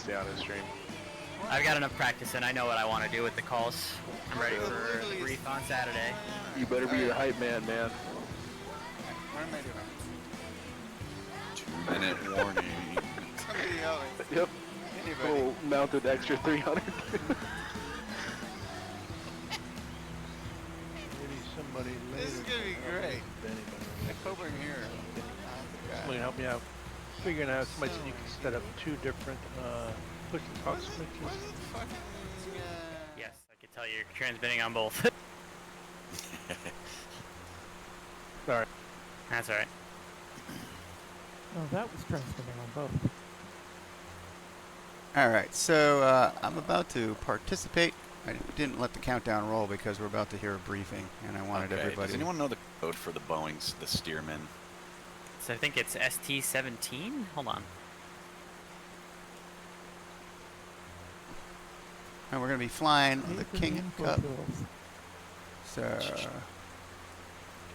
stay on his stream. I've got enough practice and I know what I want to do with the calls. I'm ready for a brief on Saturday. You better be the hype man, man. What am I doing? 2-minute warning. Somebody yelling. Yep. Anybody. We'll mount an extra 300. Maybe somebody later. This is gonna be great. Like over here. Somebody help me out. Figuring out, somebody said you can set up 2 different push and talk switches. Yes, I can tell you're transmitting on both. Sorry. That's alright. Oh, that was transmitting on both. Alright, so I'm about to participate. I didn't let the countdown roll because we're about to hear a briefing, and I wanted everybody... Does anyone know the code for the Boeing's, the Stearman? So I think it's ST-17? Hold on. And we're going to be flying the King Cup. So...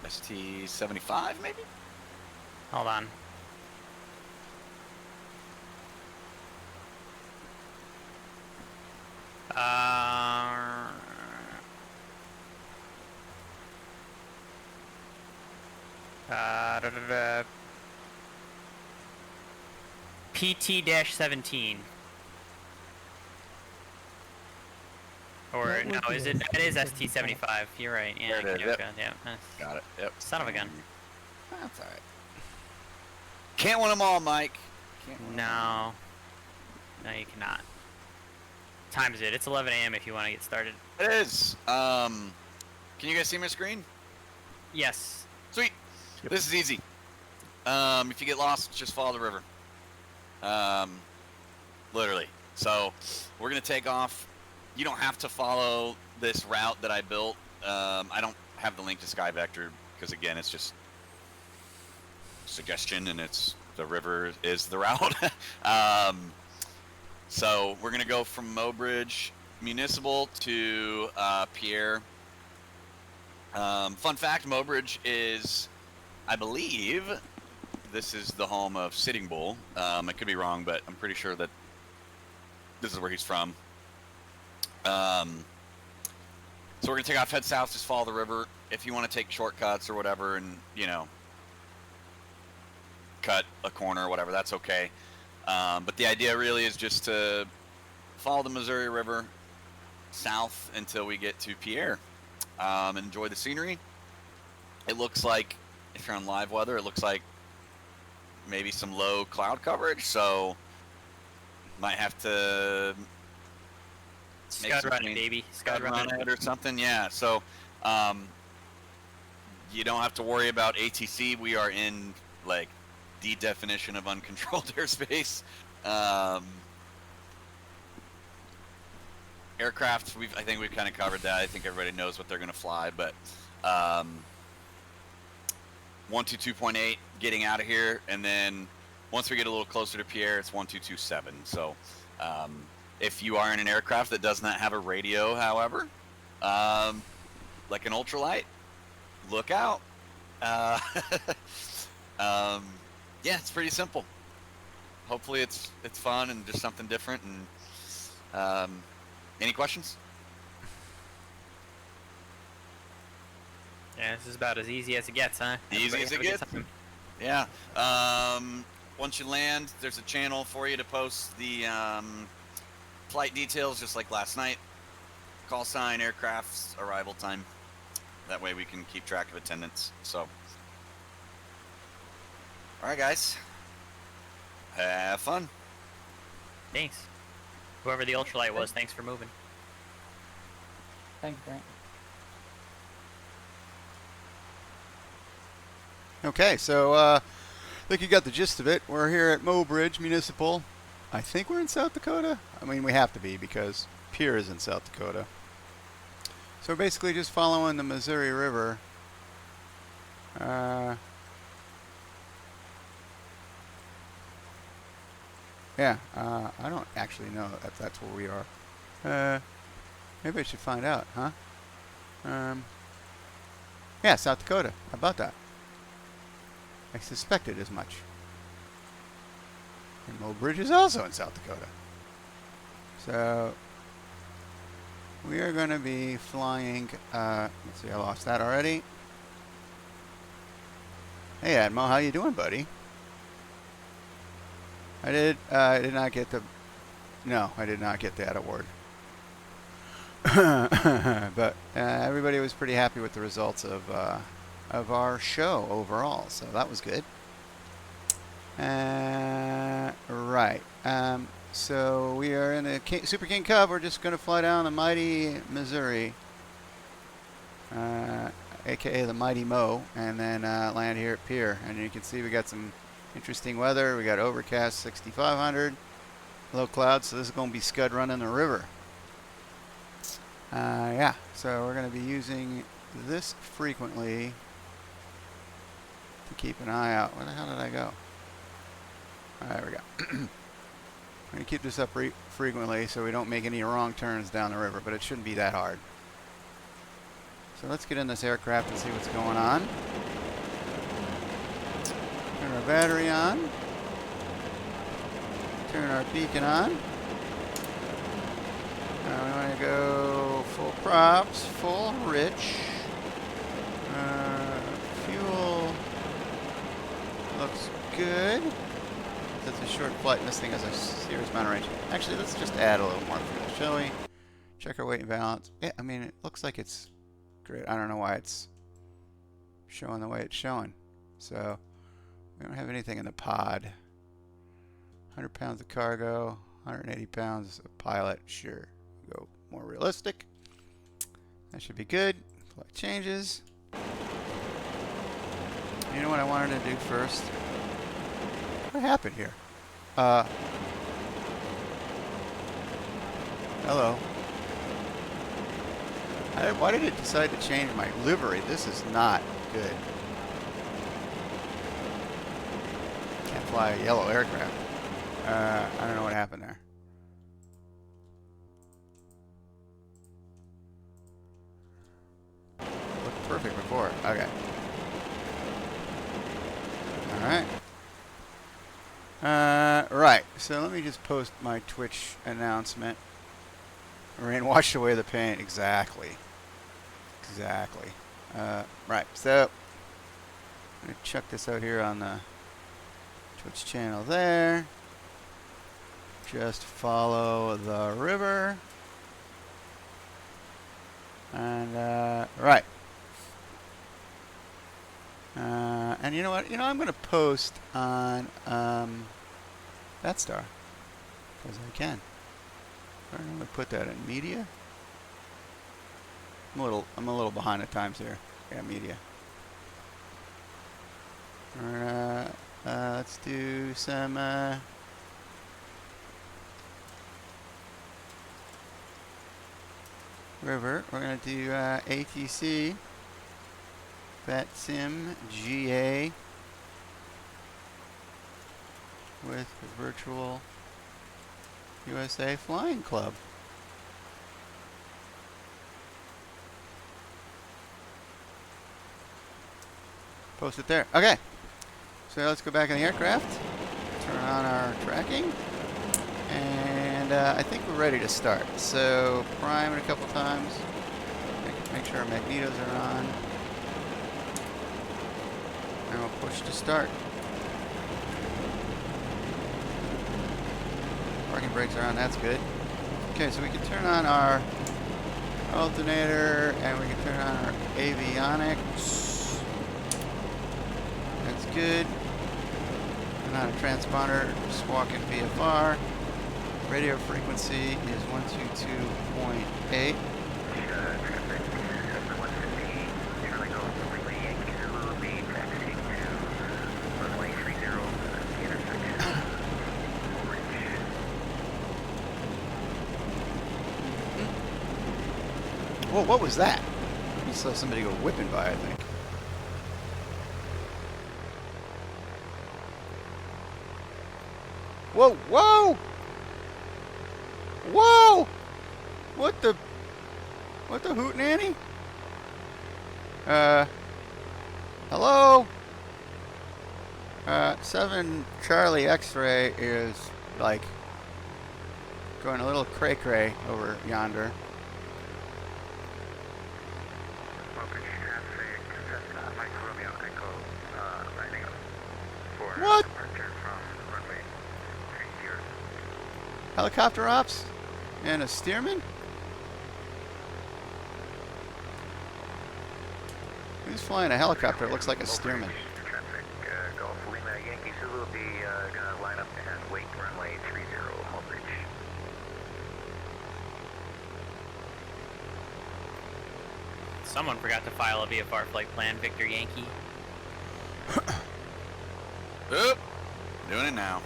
ST-75, maybe? Hold on. PT-17. Or no, is it? It is ST-75. You're right. Yeah, There it is, okay, yep. yeah. Got it, yep. Son of a gun. That's alright. Can't win them all, Mike. Can't win 'em all. No. No, you cannot. Time is it? It's 11 a.m. if you want to get started. It is. Can you guys see my screen? Yes. Sweet. Yep. This is easy. If you get lost, just follow the river. Literally. So we're gonna take off. You don't have to follow this route that I built. I don't have the link to SkyVector because again, it's just suggestion, and it's the river is the route. So we're gonna go from Mobridge Municipal to Pierre. Fun fact: Mobridge is, I believe, this is the home of Sitting Bull. I could be wrong, but I'm pretty sure that this is where he's from. So we're gonna take off, head south, just follow the river. If you want to take shortcuts or whatever, and cut a corner or whatever, that's okay. But the idea really is just to follow the Missouri River south until we get to Pierre. Enjoy the scenery. It looks like, if you're on live weather, it looks like maybe some low cloud coverage, so might have to Scud run it, baby. Scud run it. or something. Yeah, so you don't have to worry about ATC. We are in like the definition of uncontrolled airspace. Aircraft, I think we've kind of covered that. I think everybody knows what they're going to fly, but 122.8 getting out of here, and then once we get a little closer to Pierre, it's 1227. So if you are in an aircraft that does not have a radio, however, like an ultralight, look out. Yeah, it's pretty simple. Hopefully it's fun and just something different. And any questions? Yeah, this is about as easy as it gets, huh? Easy as it gets. Yeah. Once you land, there's a channel for you to post the flight details, just like last night. Call sign, aircraft's arrival time. That way we can keep track of attendance. So, all right, guys. Have fun. Thanks. Whoever the ultralight was, thanks for moving. Thanks, Grant. Okay, so I think you got the gist of it. We're here at Mobridge Municipal. I think we're in South Dakota. I mean, we have to be because Pierre is in South Dakota. So we're basically just following the Missouri River. Yeah, I don't actually know if that's where we are. Maybe I should find out, huh? Yeah, South Dakota. How about that? I suspected as much. And Mobridge is also in South Dakota. So we are going to be flying. Let's see, I lost that already. Hey, Admo, how you doing, buddy? I did not get the. No, I did not get that award. But everybody was pretty happy with the results of our show overall, so that was good. Right. So we are in the Super King Cub. We're just going to fly down the mighty Missouri, aka the mighty Mo, and then land here at Pier. And you can see we got some interesting weather. We got overcast 6,500, low clouds. So this is going to be scud running the river. Yeah. So we're going to be using this frequently to keep an eye out. Where the hell did I go? There we go. I'm going to keep this up frequently so we don't make any wrong turns down the river, but it shouldn't be that hard. So let's get in this aircraft and see what's going on. Turn our battery on. Turn our beacon on. Now we want to go full props, full rich. Fuel looks good. It's a short flight and this thing has a serious amount of range. Actually, let's just add a little more fuel, shall we? Check our weight and balance. Yeah, I mean, it looks like it's great. I don't know why it's showing the way it's showing. So, we don't have anything in the pod. 100 pounds of cargo, 180 pounds of pilot. Sure, go more realistic. That should be good. Flight changes. You know what I wanted to do first? What happened here? Hello. Why did it decide to change my livery? This is not good. Can't fly a yellow aircraft. I don't know what happened there. Looked perfect before. Okay. Alright. Right, so let me just post my Twitch announcement. Rain washed away the paint. Exactly. Exactly. Right, so I'm going to chuck this out here on the Twitch channel there. Just follow the river. And, right. And you know what? You know, I'm going to post on that star because I can. I'm going to put that in media. I'm a little behind the times here. Yeah, media. Let's do some river. We're going to do ATC. VetSim GA with the Virtual USA Flying Club. Post it there. Okay. So let's go back in the aircraft. Turn on our tracking. And I think we're ready to start. So prime it a couple times. Make sure our magnetos are on. And we'll push to start. Parking brakes are on, that's good. Okay, so we can turn on our alternator and we can turn on our avionics. That's good. Turn on a transponder, squawking VFR. Radio frequency is 122.8. Whoa, what was that? I saw somebody go whipping by, I think. Whoa, whoa! Whoa! What the hootenanny? Hello? 7 Charlie X-ray is, like, Going a little cray-cray over yonder. What? Helicopter ops? And a steerman? Who's flying a helicopter? It looks like a steerman. Golf Lima Yankee Zulu will be gonna line up and wait runway 30 Mulbridge. Someone forgot to file a VFR flight plan, Victor Yankee. Oop! Doing it now.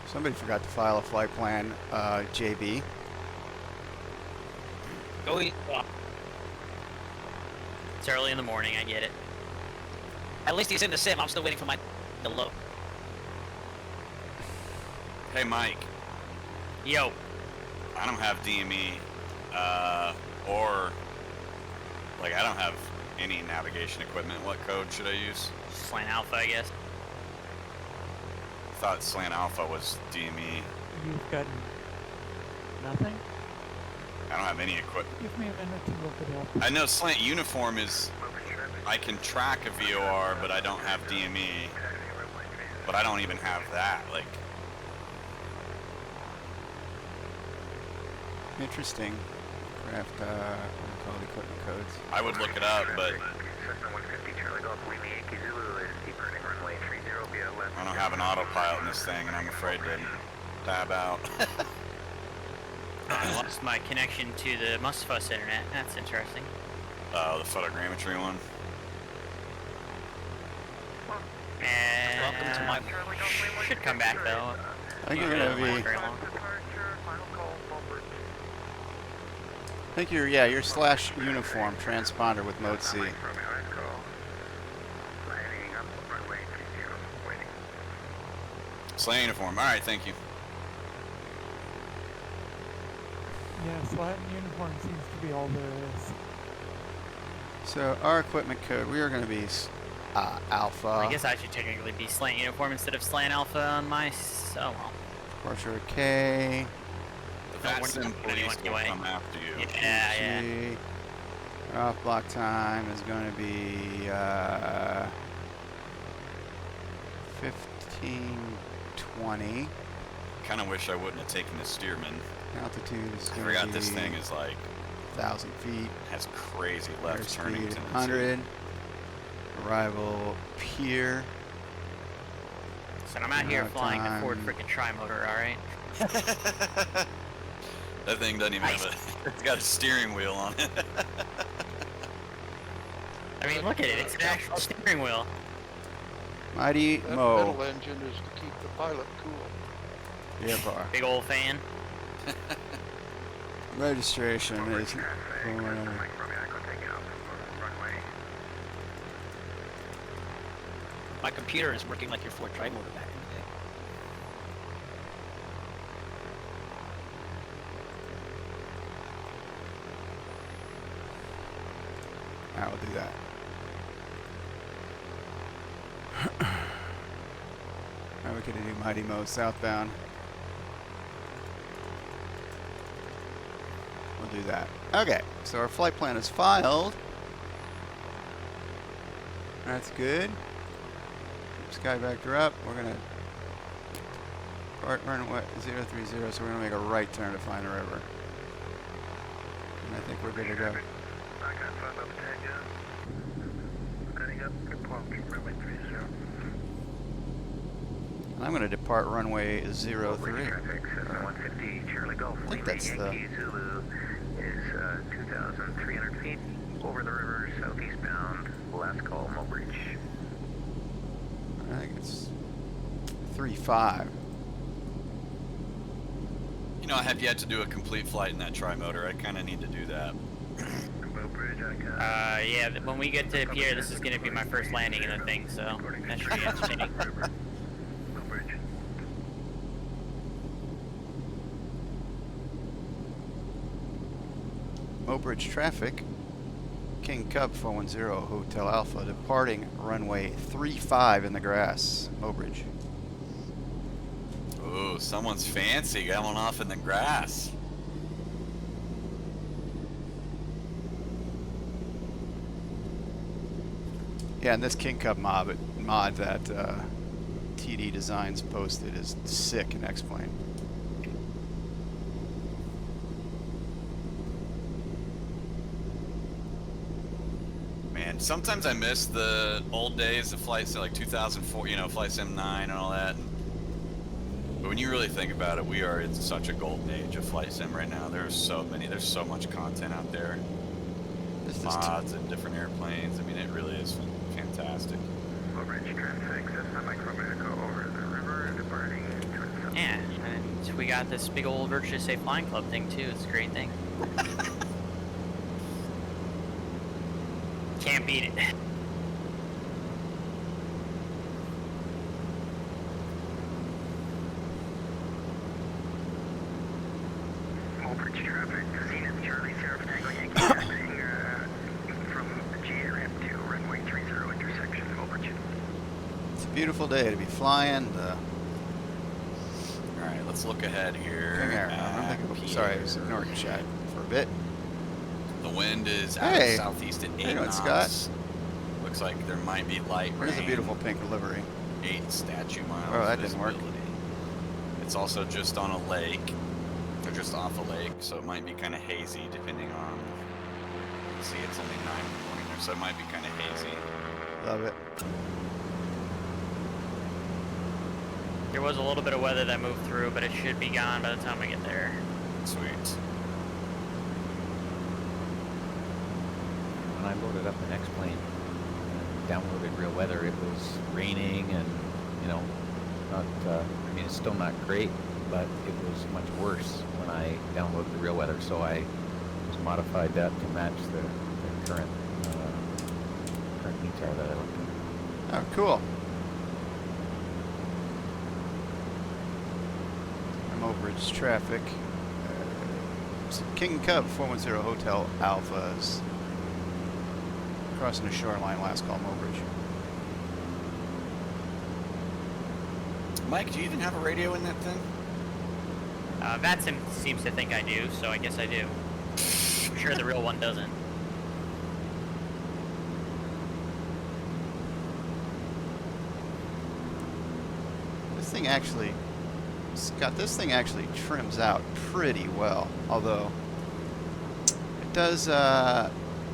Somebody forgot to file a flight plan, JB. Go eat. It's early in the morning, I get it. At least he's in the sim. I'm still waiting for my to load. Hey, Mike. Yo. I don't have DME, or, like, I don't have any navigation equipment. What code should I use? Slant Alpha, I guess. I thought Slant Alpha was DME. You've got nothing? I don't have any equipment. Give me a minute to look it up. I know Slant Uniform is, I can track a VOR, but I don't have DME. But I don't even have that, like. Interesting. Craft, what do we call the equipment codes? I would look it up, but Cessna 150 Charlie Golf Lima Yankee Zulu is departing runway 30 via left. I don't have an autopilot in this thing, and I'm afraid to tab out. I lost my connection to the Mustfuss internet. That's interesting. Oh, the photogrammetry one. And Welcome to my. should come back though. I think you're Usually gonna doesn't last be. very long. I think you're, yeah, you're slash uniform transponder with mode C. Slant Uniform. All right, thank you. Yeah, Latin uniform seems to be all there is. So our equipment code, we are going to be Alpha. I guess I should technically be Slant Uniform instead of Slant Alpha on my solo. Departure K. That worry sim about police anyone will anyway. come after you. Yeah, G. Off block time is going to be 15:20. Kind of wish I wouldn't have taken the Steerman. Altitude is I going forgot to this be thing is like 1,000 feet. has crazy left turning Airspeed tendency. 100. Arrival pier. So I'm out here No flying the Ford time. frickin' tri-motor, alright? That thing doesn't even have a. It's got a steering wheel on it. I mean, look at it, it's an actual steering wheel. Mighty That Mo. pedal engine is to keep the pilot cool. VFR. Big old fan. Registration is My computer is working like your Ford tri-motor back in the day. I will do that. Now we could do Mighty Mo southbound. We'll do that. Okay, so our flight plan is filed. That's good. Sky vector up. We're gonna run what 030, so we're gonna make a right turn to find the river. And I think we're good to go. I'm going to depart runway 03. 150 Charlie Golf I think Lima that's Yankee Zulu is 2,300 feet over the river, southeastbound. Last call, Mulbridge. I think it's 35. You know, I have yet to do a complete flight in that tri-motor. I kind of need to do that. Yeah, when we get to Pierre, this is gonna be my first landing in the thing, so that should be entertaining. Mobridge traffic. King Cub 410 Hotel Alpha departing runway 35 in the grass. Mobridge. Oh, Ooh, someone's fancy going off in the grass. Yeah, and this King Cub mod that TD Designs posted is sick in X-Plane. Man, sometimes I miss the old days of Flight Sim, like 2004, you know, Flight Sim 9 and all that. But when you really think about it, we are in such a golden age of Flight Sim right now. There's so much content out there. Mods and different airplanes. I mean, it really is fantastic. Mobridge traffic, Cessna Micrometrico over the river, departing towards south. Yeah, and we got this big old Virtually Safe Flying Club thing too. It's a great thing. Can't beat it. Mobridge traffic, Zenith Charlie Sierra Tango Yankee taxiing from the GA ramp to runway 30 intersection, Mobridge. It's a beautiful day to be flying the Alright, let's look ahead here. King Air. Sorry, I was ignoring chat for a bit. The wind is out Hey, of southeast at 8 how you doing, knots. Scott? Looks like there might be light rain. There's a beautiful pink livery. 8 statue miles. Oh, that didn't work. visibility. It's also just on a lake. They're just off a lake, so it might be kind of hazy depending on. See, it's only 9 in the morning there, so it might be kind of hazy. Love it. There was a little bit of weather that moved through, but it should be gone by the time we get there. Sweet. When I loaded up an X-Plane and downloaded real weather, it was raining and, you know, not, I mean, it's still not great, but it was much worse when I downloaded the real weather, so I just modified that to match the current VTAR that I looked at. Oh, cool. Mobridge traffic. King Cub 410 Hotel Alphas. Crossing the shoreline, last call Mobridge. Mike, do you even have a radio in that thing? Vatsim seems to think I do, so I guess I do. I'm sure the real one doesn't. This thing actually, Scott, this thing actually trims out pretty well. Although, it does, I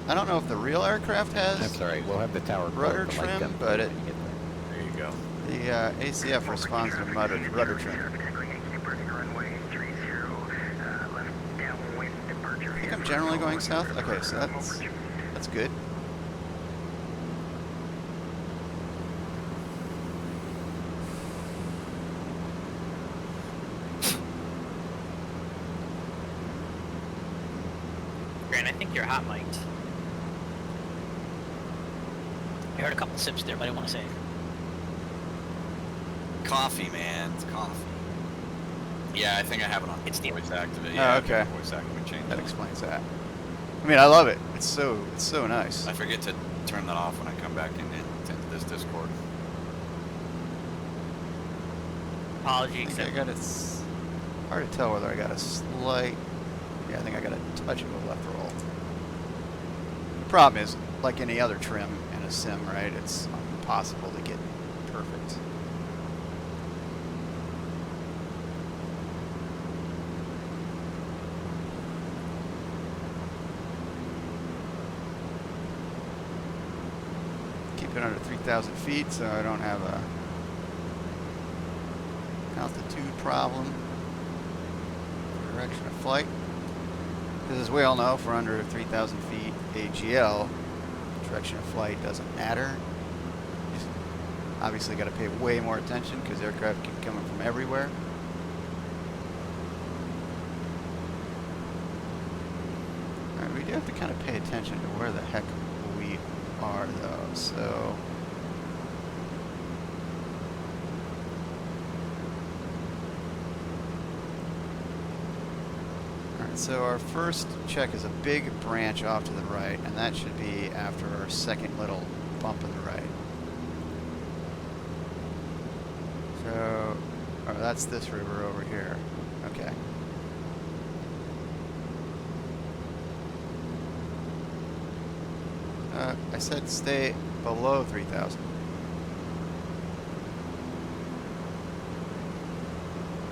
don't know if the real aircraft has I'm sorry, we'll have the tower rudder closed, the light trim, gun but it, when you get there. There you go. the ACF responds to rudder trim. Tango Yankee departing runway 30, left downwind departure. I think I'm generally going south. Okay, so that's good. Grant, I think you're hot mic'd. I heard a couple sips there, but I didn't want to say. Coffee, man. It's coffee. Yeah, I think I have it on. It's the voice activate. Oh, Yeah, okay. Voice activate change. That explains that. I mean, I love it. It's so nice. I forget to turn that off when I come back into this Discord. Apology I think I accepted. got it's hard to tell whether I got a slight. Yeah, I think I got a touch of a left roll. The problem is, like any other trim in a sim, right? It's impossible to get perfect. Keep it under 3,000 feet, so I don't have a altitude problem. Direction of flight. Because as we all know, for under 3,000 feet AGL, direction of flight doesn't matter. You just obviously got to pay way more attention because aircraft keep coming from everywhere. Alright, we do have to kind of pay attention to where the heck we are though, so... So our first check is a big branch off to the right, and that should be after our second little bump to the right. So that's this river over here. Okay. I said stay below 3,000.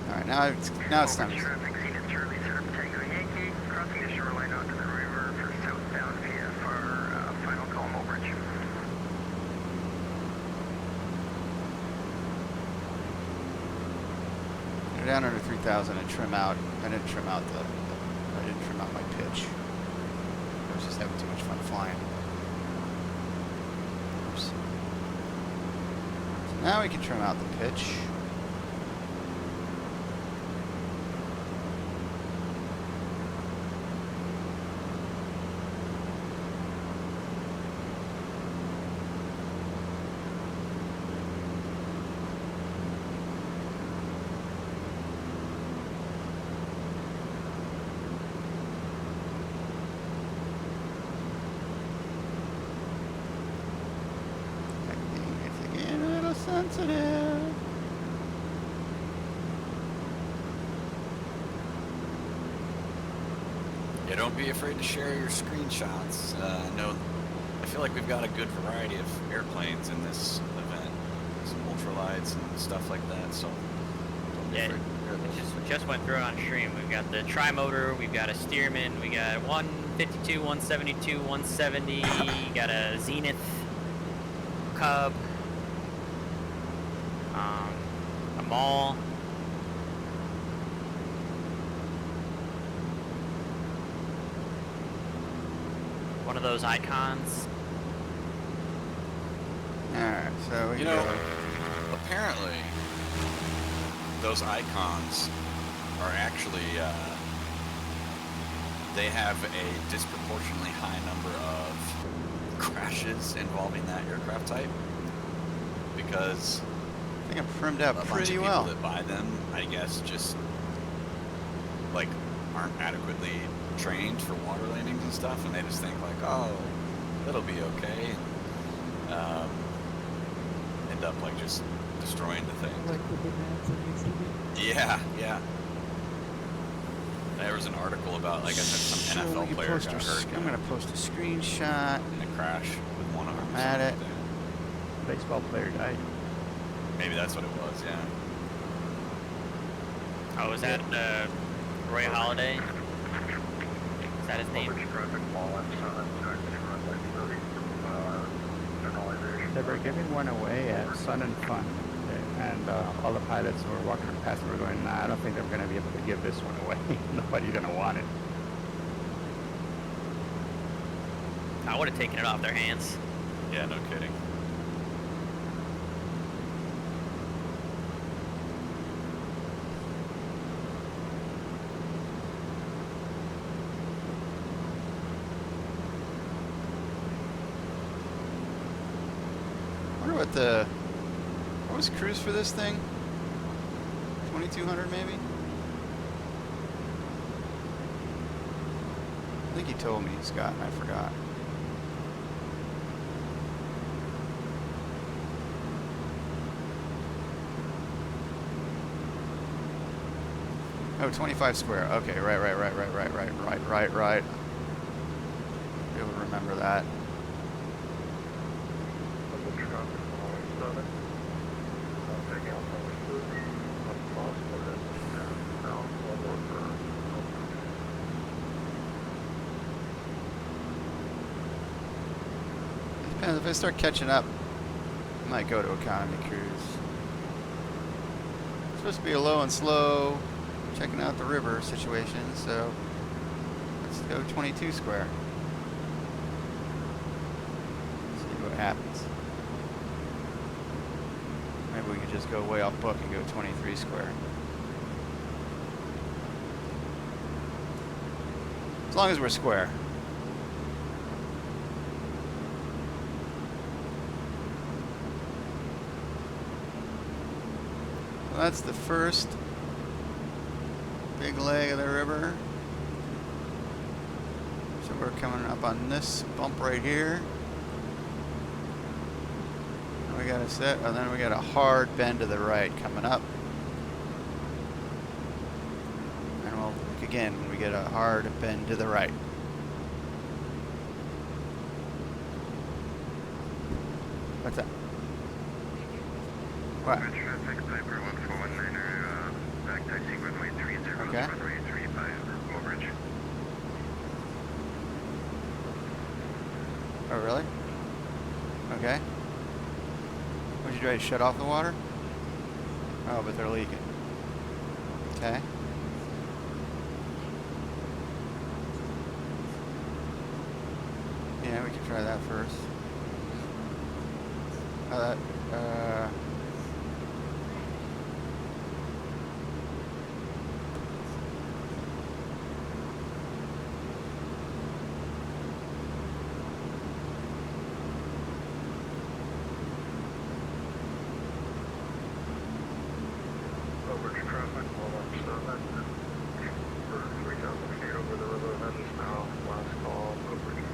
Alright, now it's time to... Traffic, Zenith Charlie, Surf Tango Yankee, crossing the shoreline onto the river for southbound IFR, final call Mobridge. Go down under 3,000 and trim out. I didn't trim out my pitch. I was just having too much fun flying. Oops. So now we can trim out the pitch. Sensitive. Yeah, don't be afraid to share your screenshots. I feel like we've got a good variety of airplanes in this event. Some ultralights and stuff like that, so don't be Yeah, afraid to share those. just went through it on stream. We've got the tri-motor, we've got a Stearman, we got 152, 172, 170, got a Zenith, Cub, a Mall. One of those icons. Alright, so we You go. know, apparently, those icons are actually, they have a disproportionately high number of crashes involving that aircraft type. Because I think I'm trimmed out a bunch pretty of well. people that buy them, I guess, just, like, aren't adequately trained for water landings and stuff, and they just think, like, oh, it'll be okay, and end up, like, just destroying the thing. Like the bonanza needs to be. Yeah, yeah. There was an article about, like I said, some So we NFL can player post got hurt I'm gonna post a screenshot. in a crash with one of them. I'm at it. Baseball player died. Maybe that's what it was, yeah. Oh, was that Roy Halladay? Is that his name? They were giving one away at Sun and Fun, and all the pilots who were walking past were going, nah, I don't think they're going to be able to give this one away. Nobody's going to want it. I would have taken it off their hands. Yeah, no kidding. What was cruise for this thing? 2,200 maybe? I think he told me, Scott, and I forgot. Oh, 25 square. Okay, right. Be able to remember that. Depends, if I start catching up, I might go to economy cruise. It's supposed to be a low and slow, checking out the river situation, so let's go 22 square. See what happens. Maybe we could just go way off book and go 23 square. As long as we're square. Well, that's the first big leg of the river. So we're coming up on this bump right here. And we got a set, and then we got a hard bend to the right coming up. again when we get a hard bend to the right. What's that? What? Traffic, Piper 1419er, back taxi runway 30, Okay. runway 35, overage. Oh, really? Okay. Would you try to shut off the water? Oh, but they're leaking. Okay. Yeah, we can try that first. Overage traffic, 117, for 3,000 feet over the river, that is now last call, overage.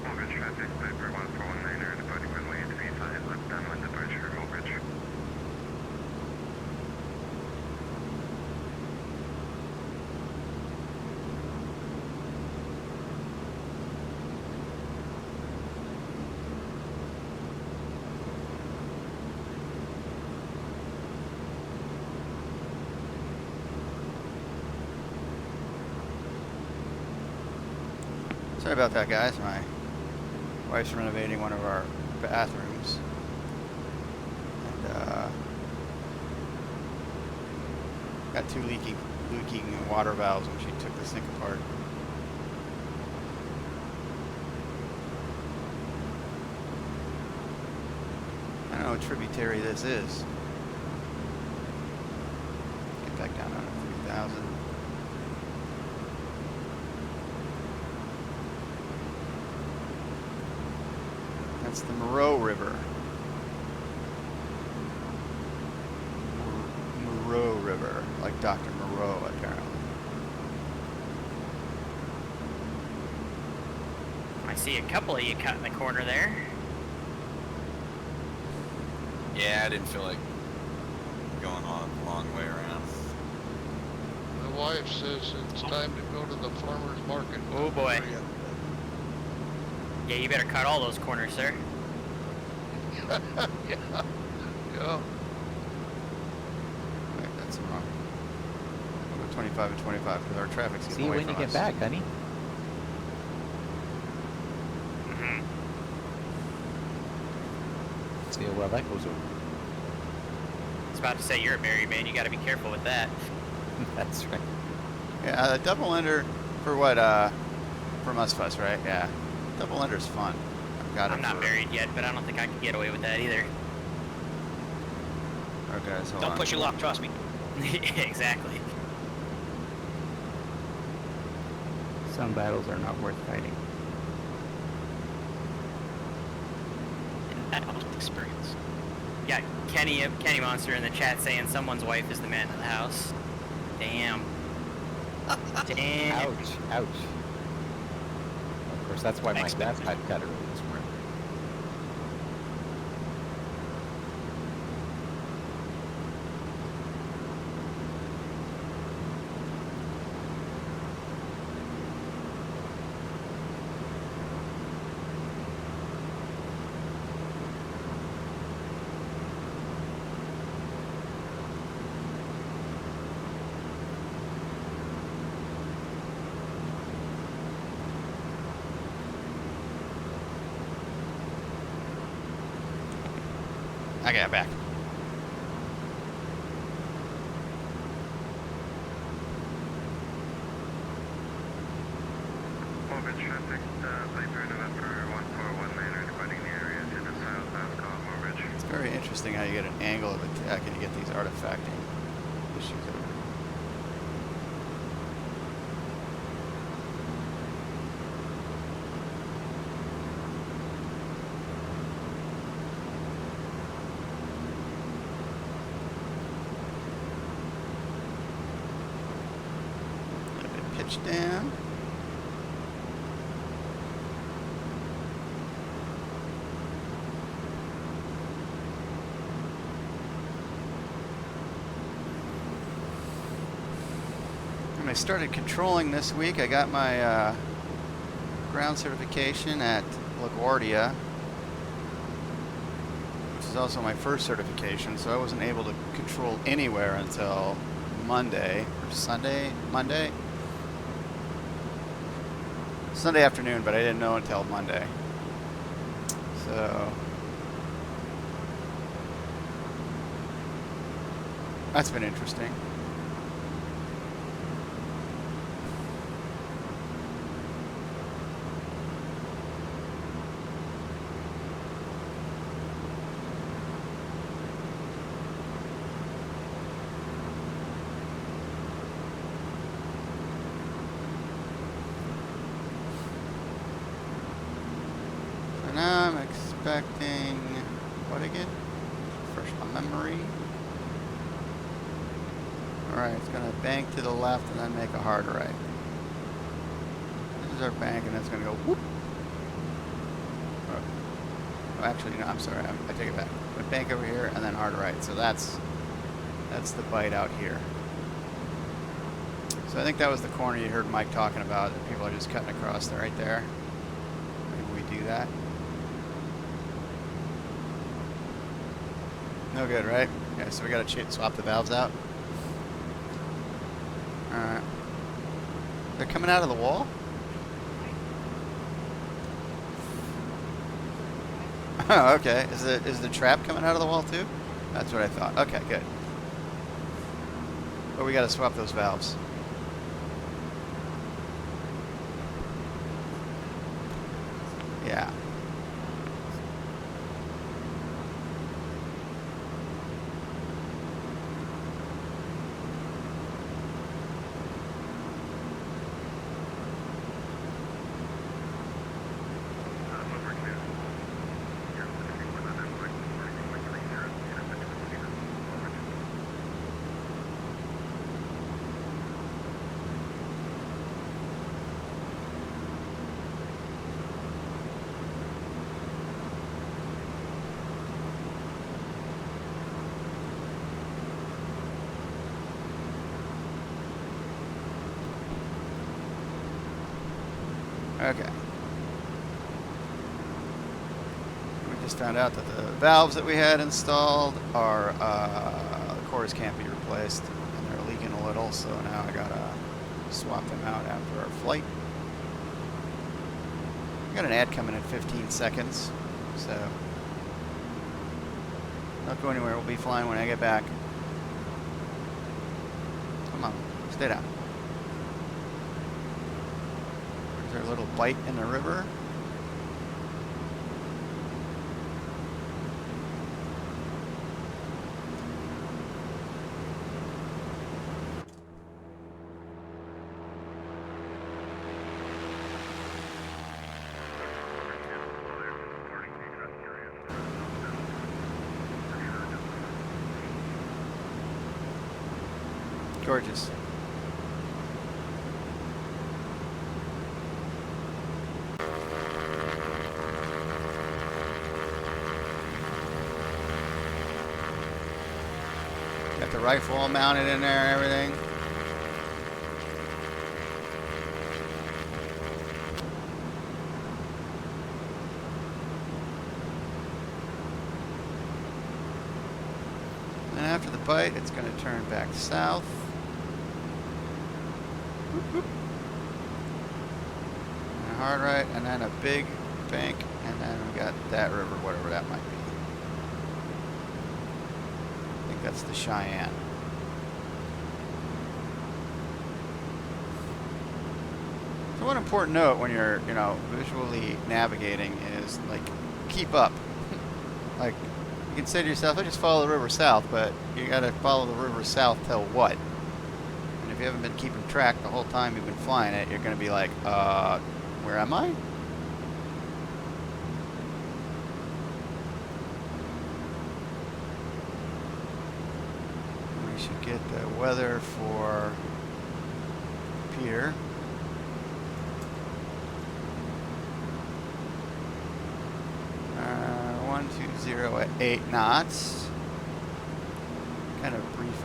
Overage traffic, Piper 1419er, departing runway 35, left downwind departure, overage. Sorry about that, guys. My wife's renovating one of our bathrooms. And, got two leaking water valves when she took the sink apart. I don't know what tributary this is. Get back down to 3,000. That's the Moreau River. Moreau River, like Dr. Moreau, apparently. I see a couple of you cut in the corner there. Yeah, I didn't feel like going on a long way around. The wife says it's time to go to the farmer's market. Oh boy. Yeah, you better cut all those corners, sir. Yeah. Yeah. Wait, that's wrong. We'll go 25 and 25 because our traffic's getting See you away when you from get us. back, honey. See how well that goes over. I was about to say, you're a married man, you gotta be careful with that. That's right. Yeah, double ender for what? For Musfuss, right? Yeah. Double ender's fun. I've got it. I'm not for- married yet, but I don't think I can get away with that either. Okay, so Don't push your luck, trust me. Exactly. Some battles are not worth fighting. That comes with experience. Got Kenny Monster in the chat saying someone's wife is the man of the house. Damn. Damn. Ouch. Ouch. Of course, that's why my Thanks, dad man. cut early this morning. I got it back. Orbit traffic, Viper November 1419er, departing the area to the southbound column overage. It's very interesting how you get an angle of attack and you get these artifacting issues. Pitch down. I started controlling this week. I got my ground certification at LaGuardia, which is also my first certification, so I wasn't able to control anywhere until Monday, or Sunday afternoon, but I didn't know until Monday. So that's been interesting. So now I'm expecting what again? Refresh my memory. Alright, it's going to bank to the left and then make a hard right. This is our bank, and it's going to go whoop. Oh, actually, no, I'm sorry. I take it back. But bank over here and then hard right. So that's the bite out here. So I think that was the corner you heard Mike talking about, that people are just cutting across there, right there. Maybe we do that. No good, right? Okay, so we got to swap the valves out. Alright. They're coming out of the wall? Oh, okay. Is the trap coming out of the wall too? That's what I thought. Okay, good. But we got to swap those valves. Yeah. Okay. We just found out that the valves that we had installed are, the cores can't be replaced, and they're leaking a little, so now I gotta swap them out after our flight. I got an ad coming in 15 seconds, so don't go anywhere. We'll be flying when I get back. Come on, stay down. There's our little bite in the river. Gorgeous. Got the rifle all mounted in there and everything. And after the bite, it's going to turn back south. Whoop, whoop. And a hard right, and then a big bank, and then we got that river, whatever that might be. I think that's the Cheyenne. So one important note when you're, visually navigating is, like, keep up. Like, you can say to yourself, I just follow the river south, but you gotta follow the river south till what? And if you haven't been keeping track the whole time you've been flying it, you're gonna be like, where am I? We should get the weather for Pier. One, 2, 0 at 8 knots. Kind of briefing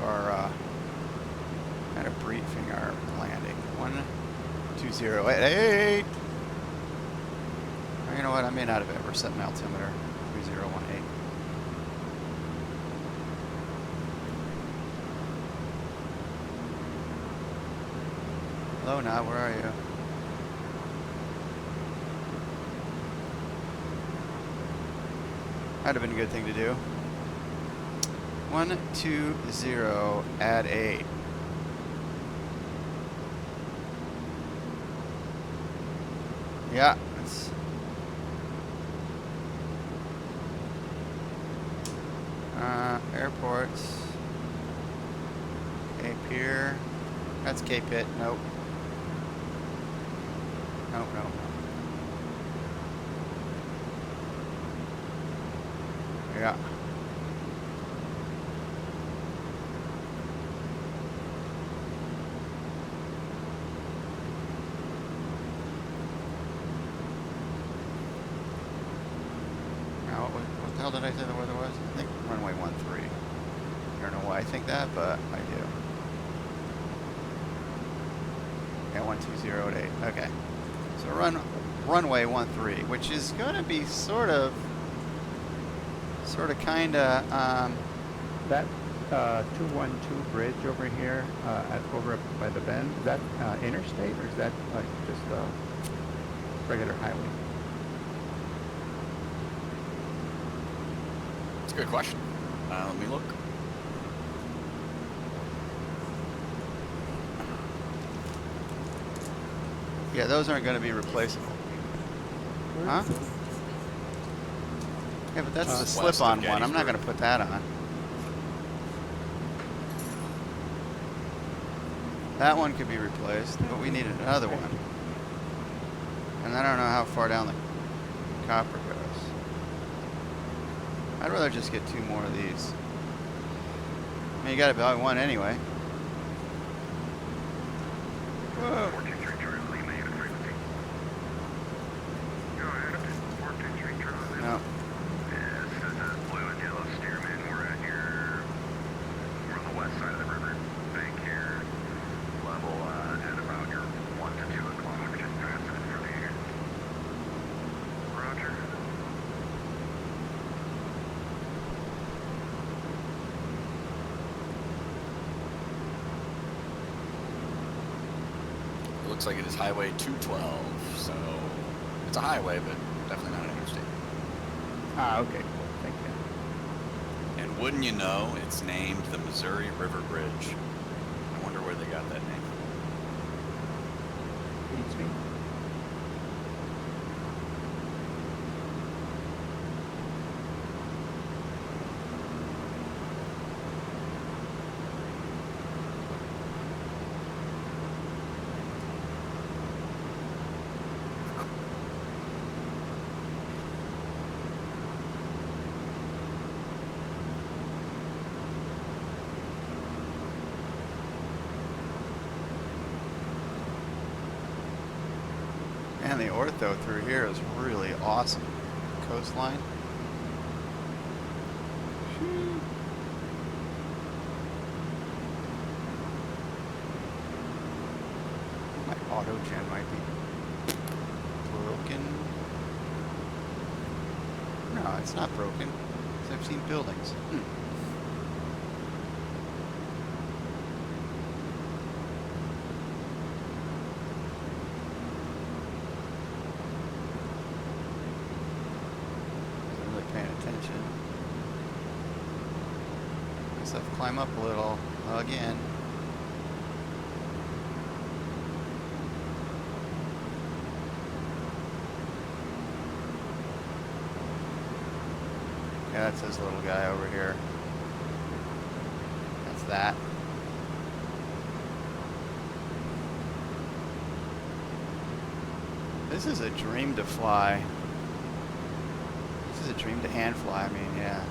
our landing. 12088. You know what? I may not have ever set an altimeter. 3018. Hello, now. Where are you? That'd have been a good thing to do. 120 add 8. Yeah, it's airports. Cape Pier. That's Cape Pitt. Nope. Nope, nope. Yeah. Now, what the hell did I say the weather was? I think runway 13. I don't know why I think that, but I do. Yeah, 12088. Okay. So runway 13, which is going to be sort of That 212 bridge over here, over by the bend, is that interstate or is that like just a regular highway? That's a good question. Let me look. Yeah, those aren't going to be replaceable. Huh? Yeah, but that's the slip-on one. I'm not going to put that on. That one could be replaced, but we need another one. And I don't know how far down the copper goes. I'd rather just get 2 more of these. I mean, you got to buy one anyway. Whoa. No. Looks like it is Highway 212, so it's a highway, but definitely not an interstate. Ah, okay, cool. Thank you. And wouldn't you know, it's named the Missouri River Bridge. I wonder where they got that name. Beats me. And the ortho through here is really awesome. Coastline. My auto gen might be broken. No, it's not broken. 'Cause I've seen buildings. Attention. Guess I have to climb up a little again. Yeah, that's this little guy over here. That's that. This is a dream to fly. This is a dream to hand fly, I mean, yeah.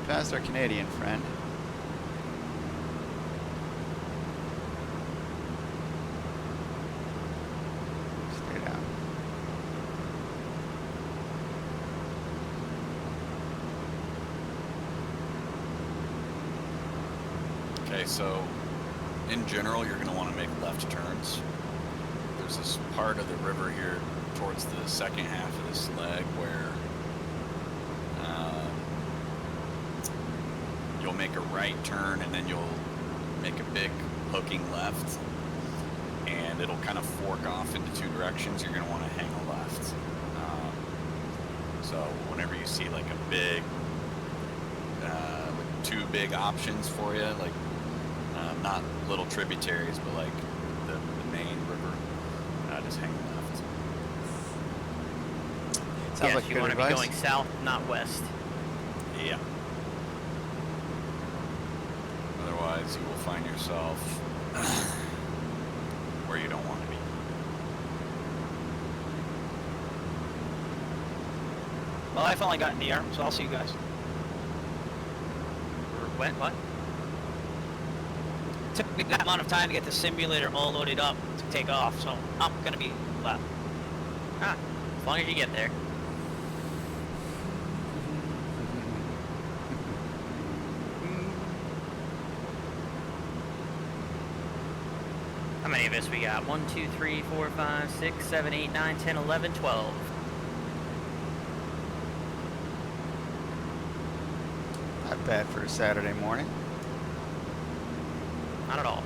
Past our Canadian friend. Okay, so in general, you're going to want to make left turns. There's this part of the river here towards the second half of this leg where you'll make a right turn and then you'll make a big hooking left, and it'll kind of fork off into two directions. You're going to want to hang a left. So whenever you see like a big, two big options for you, like not little tributaries, but like the main river, just hang left. Sounds yes, like you good want to be advice. going south, not west. Yeah. Otherwise, you will find yourself where you don't want to be. Well, I finally got in the air, so I'll see you guys. What? Took me that amount of time to get the simulator all loaded up to take off, so I'm gonna be left. Ah, as long as you get there. How many of us we got? 1, 2, 3, 4, 5, 6, 7, 8, 9, 10, 11, 12. Not bad for a Saturday morning. Not at all.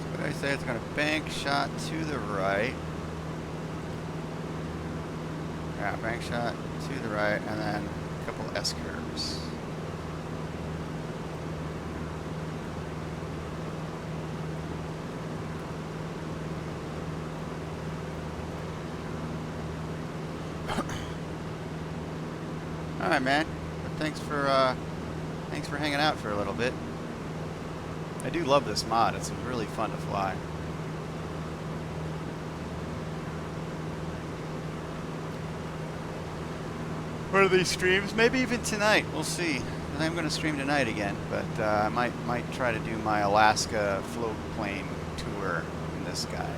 So I say it's going to bank shot to the right. Yeah, bank shot to the right, and then a couple S curves. All right, man. But thanks for hanging out for a little bit. I do love this mod. It's really fun to fly. One of these streams, maybe even tonight. We'll see. I'm going to stream tonight again, but I might try to do my Alaska float plane tour in this guy.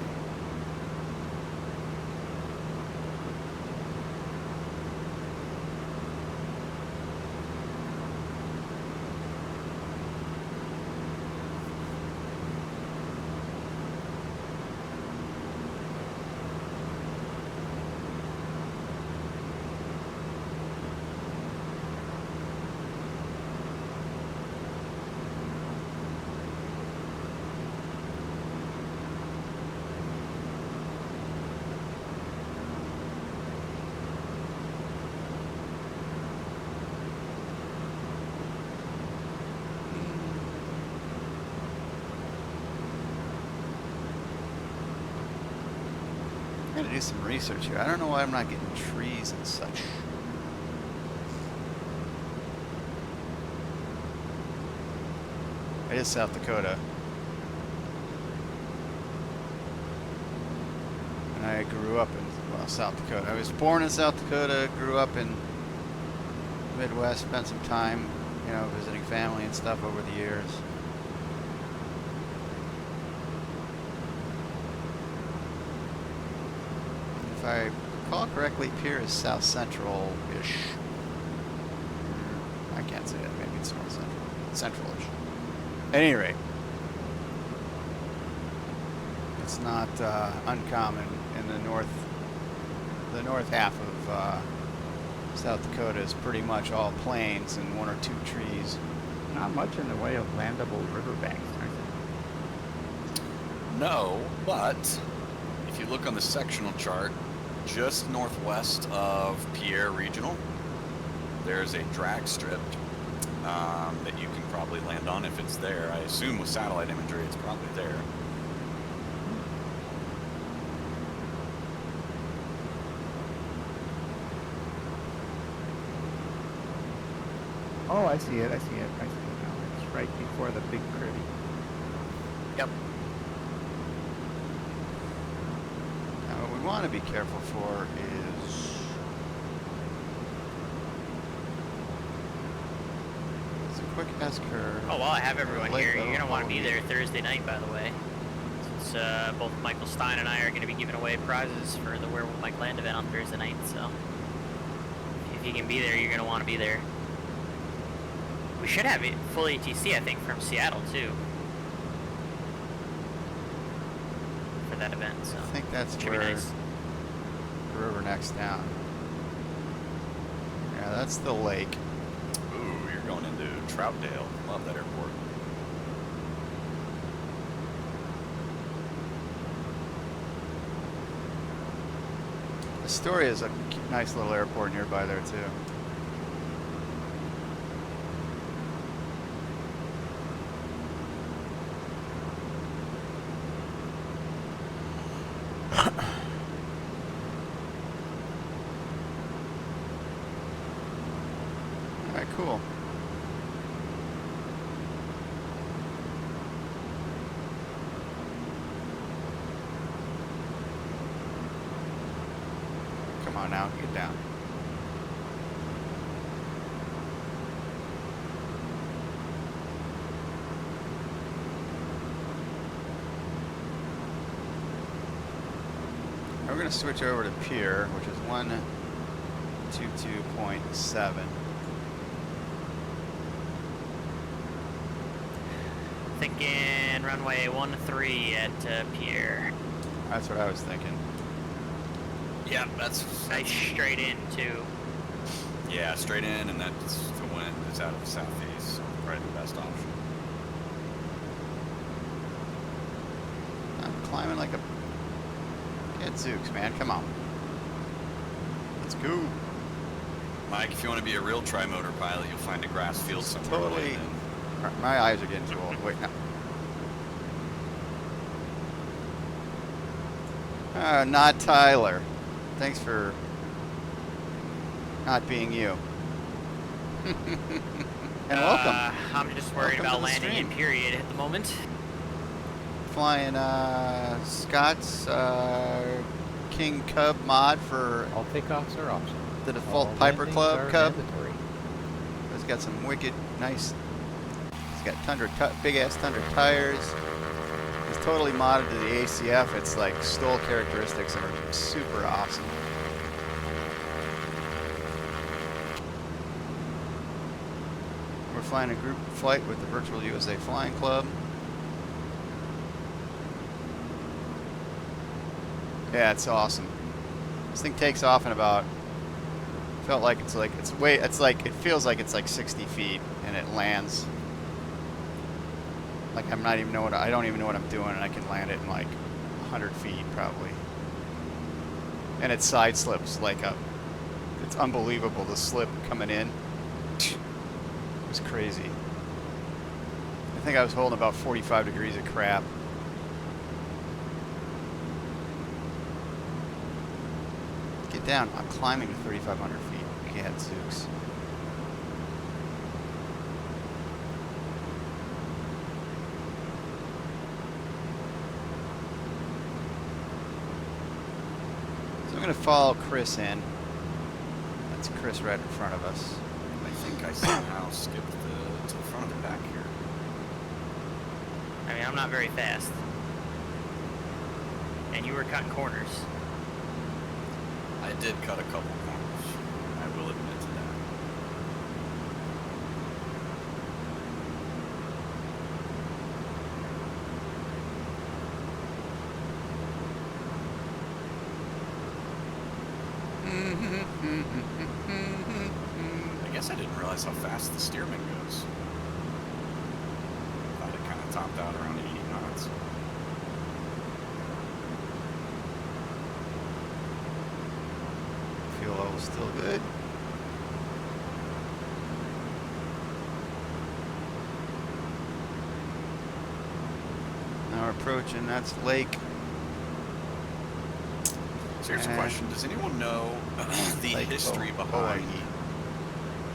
I'm gonna do some research here. I don't know why I'm not getting trees and such. It is South Dakota. And I grew up in, well, South Dakota. I was born in South Dakota, grew up in the Midwest, spent some time, you know, visiting family and stuff over the years. If I recall correctly, Pierre is south central-ish. I can't say that. Maybe it's north central. Central-ish. At any rate, it's not uncommon in the north. The north half of South Dakota is pretty much all plains and one or two trees. Not much in the way of landable riverbanks, are there? No, but if you look on the sectional chart, just northwest of Pierre Regional, there's a drag strip that you can probably land on if it's there. I assume with satellite imagery it's probably there. Oh, I see it. I see it. I see it now. It's right before the big curve. Yep. Now, when want to be careful for is it's a quick S-curve. Oh, well, I have everyone Late here. level You're going to want to be quality. there Thursday night, by the way. Since both Michael Stein and I are going to be giving away prizes for the Werewolf Mike Land event on Thursday night, so if you can be there, you're going to want to be there. We should have it full ATC, I think, from Seattle, too, for that event, so I think that's should be where nice. the river next down. Yeah, that's the lake. Ooh, you're going into Troutdale. Love that airport. Astoria is a nice little airport nearby there too. All right, cool. Come on now, get down. We're going to switch over to Pier, which is 122.7. Thinking runway 13 at Pierre. That's what I was thinking. Yep, that's Nice straight in, too. yeah, straight in, and that's the wind is out of the southeast, so probably the best option. I'm climbing like a gadzooks, man. Come on. Let's go. Mike, if you want to be a real tri-motor pilot, you'll find a grass field somewhere. to Totally. land in. My eyes are getting too old. Wait, no. Not Tyler. Thanks for not being you. And welcome. I'm just worried Welcome to about the landing in stream. period at the moment. Flying Scott's King Cub mod for All takeoffs are optional. the default All Piper landings Club are Cub. mandatory. It's got some wicked nice. It's got big ass Tundra tires. It's totally modded to the ACF. It's like STOL characteristics that are super awesome. We're flying a group flight with the Virtual USA Flying Club. Yeah, it's awesome. This thing takes off in about. Felt like it feels like it's like 60 feet, and it lands. Like I don't even know what I'm doing, and I can land it in like 100 feet probably. And it side slips it's unbelievable, the slip coming in. It was crazy. I think I was holding about 45 degrees of crap. Get down. I'm climbing to 3,500 feet. Gadzooks. So I'm going to follow Chris in. That's Chris right in front of us. I think I somehow skipped to the front of the pack here. I mean, I'm not very fast. And you were cutting corners. I did cut a couple corners. I will admit to that. I guess I didn't realize how fast the steerman goes. Thought it kind of topped out around 80 knots. Fuel level's still good. Now we're approaching, that's Lake. So here's a question. Does anyone know the Lake history Hawaii. behind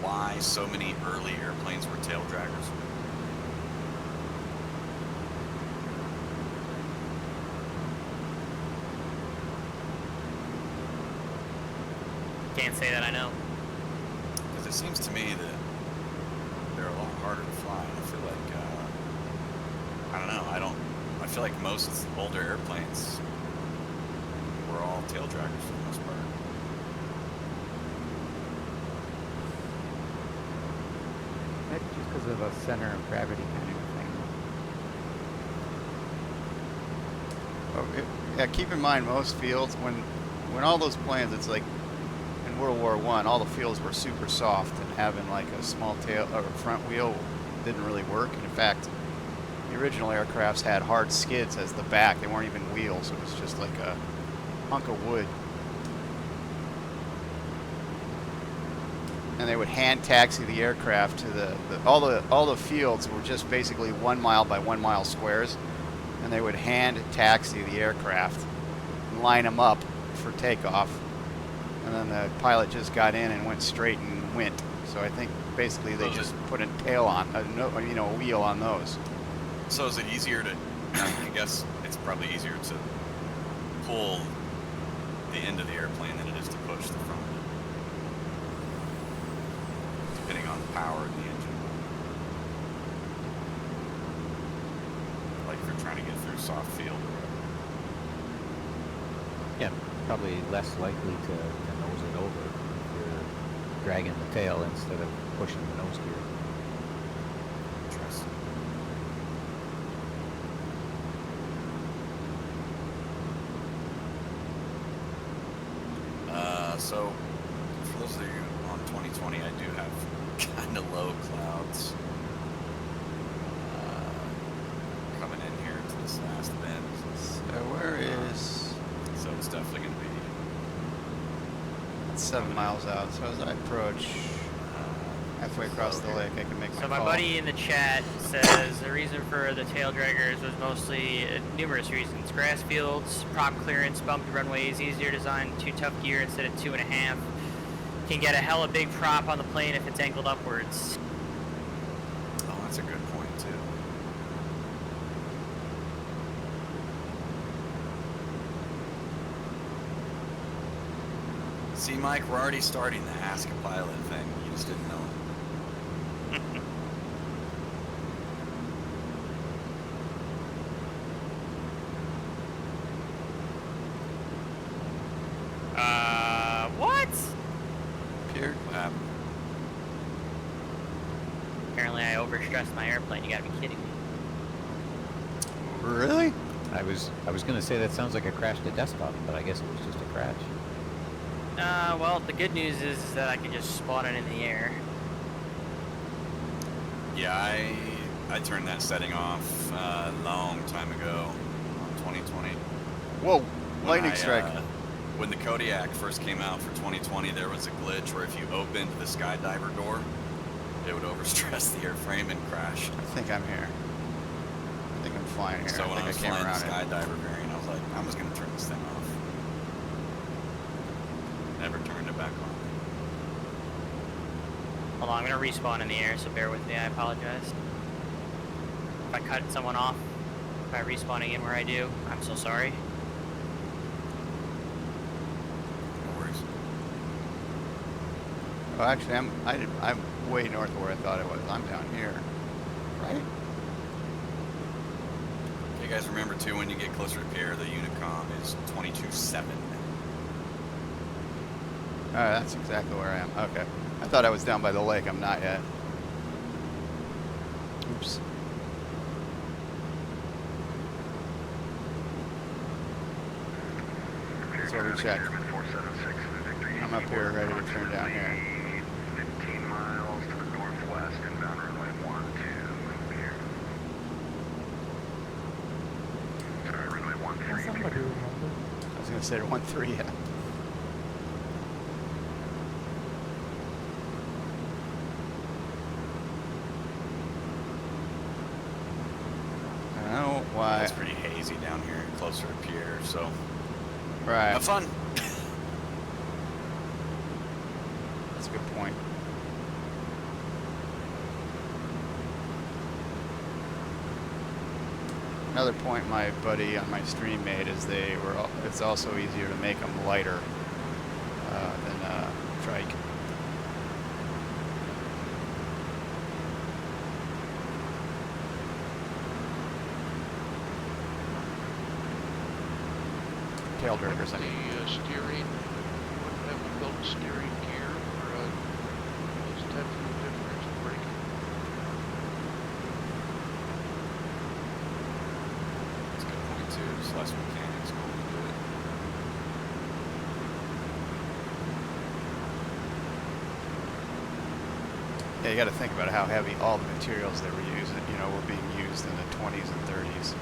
why so many early airplanes were tail draggers? can't say that I know. Because it seems to me that they're a lot harder to fly. I feel like, I don't know, I feel like most older airplanes were all tail draggers for the most part. Maybe just because of a center of gravity kind of thing. Oh, yeah, keep in mind most fields, when all those planes, it's like in World War I, all the fields were super soft, and having like a small tail or front wheel didn't really work. And in fact, the original aircrafts had hard skids as the back. They weren't even wheels. It was just like a hunk of wood. And they would hand taxi the aircraft to all the fields were just basically 1 mile by 1 mile squares, and they would hand taxi the aircraft and line them up for takeoff, and then the pilot just got in and went straight and went. So I think basically they just put a tail on, a wheel on those. So is it easier to, I guess it's probably easier to pull the end of the airplane than it is to push the front, depending on the power of the engine. Like if you're trying to get through soft field or whatever. Yeah, probably less likely to nose it over if you're dragging the tail instead of pushing the nose gear. Interesting. So for those of you on 2020, I do have kind of low clouds coming in here to this last bend. So where is? So it's definitely going to be. It's 7 miles out. So as I approach halfway across the lake, I can make my So my call. buddy in the chat says the reason for the tail draggers was mostly numerous reasons. Grass fields, prop clearance, bumpy runways, easier design, 2 tough gear instead of 2.5. Can get a hella big prop on the plane if it's angled upwards. Oh, that's a good point too. See, Mike, we're already starting the Ask a Pilot thing. You just didn't know it. What? Here. What happened? Apparently I overstressed my airplane. You gotta be kidding me. Really? I was gonna say that sounds like a crash to desktop, but I guess it was just a crash. Well, the good news is that I can just spawn it in the air. Yeah, I turned that setting off a long time ago, on 2020. Whoa! Lightning strike. When the Kodiak first came out for 2020, there was a glitch where if you opened the skydiver door, it would overstress the airframe and crash. I think I'm here. I think I'm flying here. So when I was came flying the around it. skydiver variant, I was like, I'm just going to turn this thing off. Never turned it back on. Hold on, I'm gonna respawn in the air, so bear with me, I apologize. If I cut someone off by respawning in where I do, I'm so sorry. No worries. Oh, actually, I'm way north of where I thought it was. I'm down here, right? You guys remember too, when you get closer to Pierre, the Unicom is 22.7. Alright, that's exactly where I am. Okay. I thought I was down by the lake. I'm not yet. Oops. That's what we checked. I'm up here ready to turn down here. 15 miles to the northwest, inbound runway 12, here. Sorry, runway 13. Does somebody remember? I was going to say 1-3, yeah. I don't know why. It's pretty hazy down here, closer to Pierre, so Right. have fun. That's a good point. Another point my buddy on my stream made is it's also easier to make them lighter than trike. Tail drifters, I mean. The steering, wouldn't have to build a steering gear or those types of differential braking. That's a good point too. Just less mechanics going into it. Yeah, you got to think about how heavy all the materials that were used, were being used in the 20s and 30s.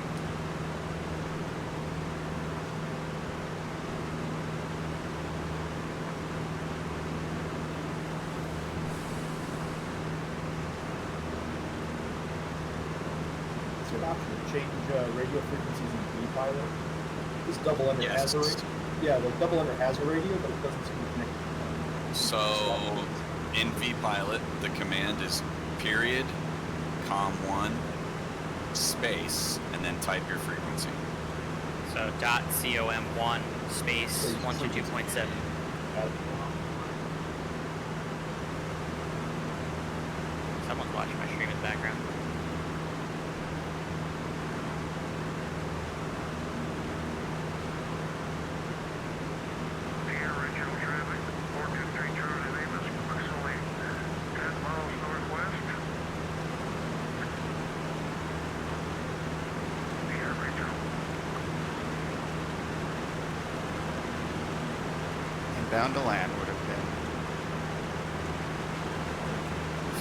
Is there an option to change radio frequencies in V-Pilot? This double under has a radio. Yeah, the double under has a radio, but it doesn't seem to connect. So in vPilot, the command is period, com1, space, and then type your frequency. So .com1 space 122.7. Someone's watching my stream in the background. Bound to land would have been.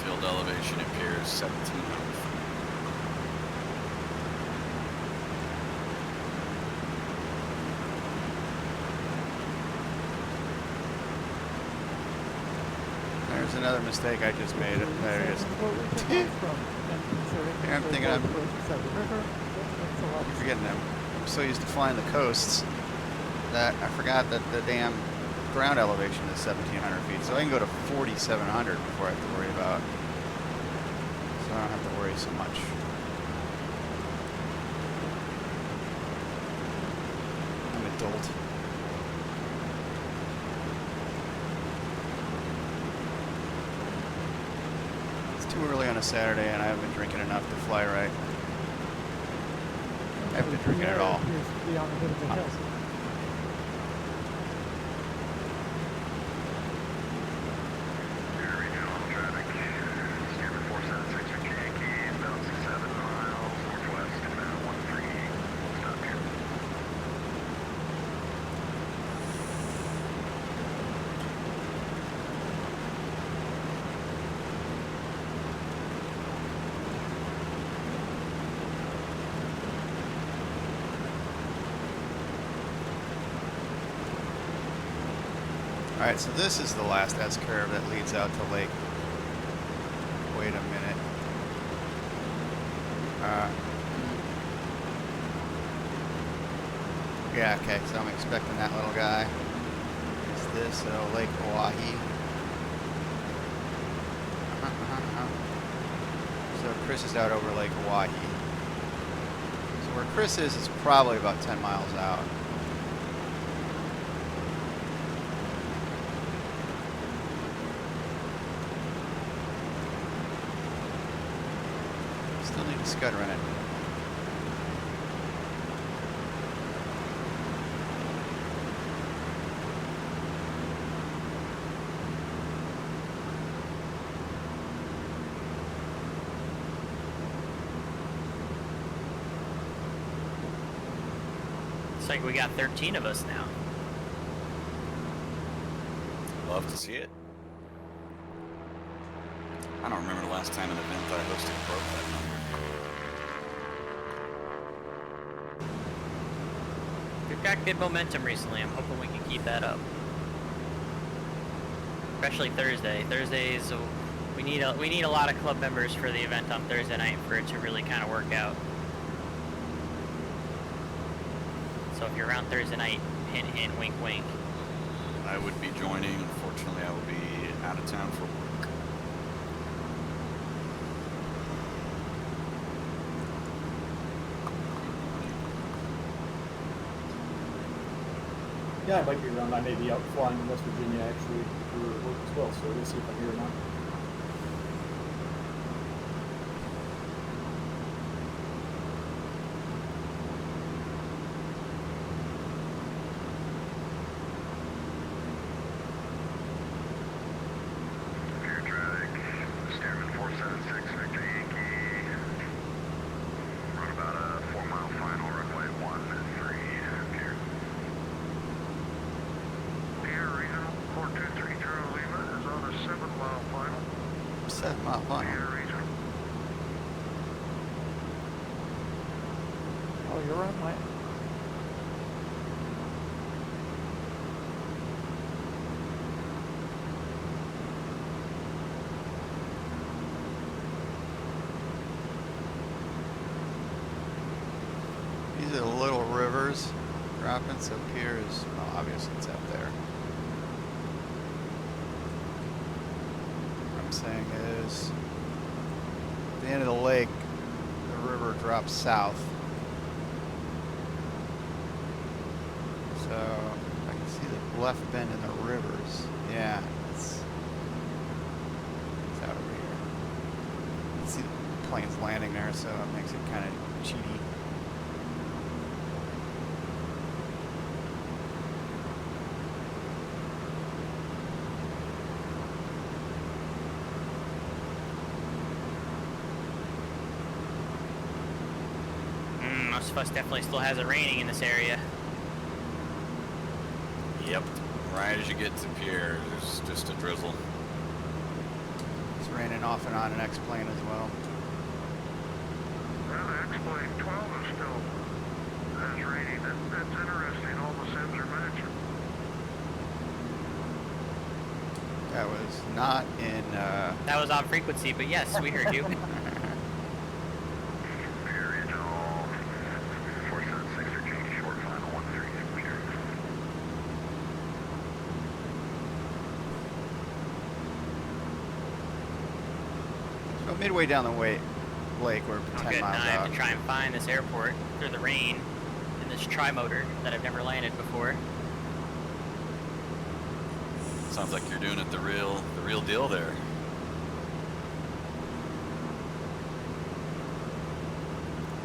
Field elevation appears 1700 feet. There's another mistake I just made. There it is. I'm thinking I'm forgetting them. I'm so used to flying the coasts that I forgot that the damn ground elevation is 1,700 feet, so I can go to 4,700 before I have to worry about. So I don't have to worry so much. I'm an adult. It's too early on a Saturday, and I haven't been drinking enough to fly right. I haven't been drinking at all. Alright, so this is the last S-curve that leads out to Lake. Wait a minute. Yeah, okay, so I'm expecting that little guy. Is this Lake Oahe? So Chris is out over Lake Oahe. So where Chris is probably about 10 miles out. Still need to scud run it. Looks like we got 13 of us now. Love to see it. I don't remember the last time an event I hosted broke that number. We've got good momentum recently. I'm hoping we can keep that up. Especially Thursday. Thursdays, we need a lot of club members for the event on Thursday night for it to really kind of work out. So if you're around Thursday night, hint, hint, wink, wink. I would be joining. Unfortunately, I will be out of town for work. Yeah, I might be around. I may be out flying in West Virginia actually for work as well, so we'll see if I'm here or not. Air traffic, Stairman 476, Victor Yankee. Run about a 4-mile final, runway 13, here. Air Regional 423 Charles Lima is on a 7-mile final. 7-mile final. Air Regional. Oh, you're on my. These are the little rivers dropping, so pier is, well, obviously it's out there. What I'm saying is, at the end of the lake, the river drops south. So, I can see the left bend in the rivers. Yeah, it's out over here. You can see the planes landing there, so it makes it kind of cheaty. Most of us definitely still has it raining in this area. Yep. Right as you get to pier, there's just a drizzle. It's raining off and on an X-plane as well. Well, the X-Plane 12 is still as rating. That's interesting. All the sims are matching. That was not in, That was on frequency, but yes, we heard you. Air Regional 476 or change short final 13, here. so midway down the lake, we're Oh, 10 good. Now miles I have out. to try and find this airport through the rain in this tri-motor that I've never landed before. Sounds like you're doing it the real deal there.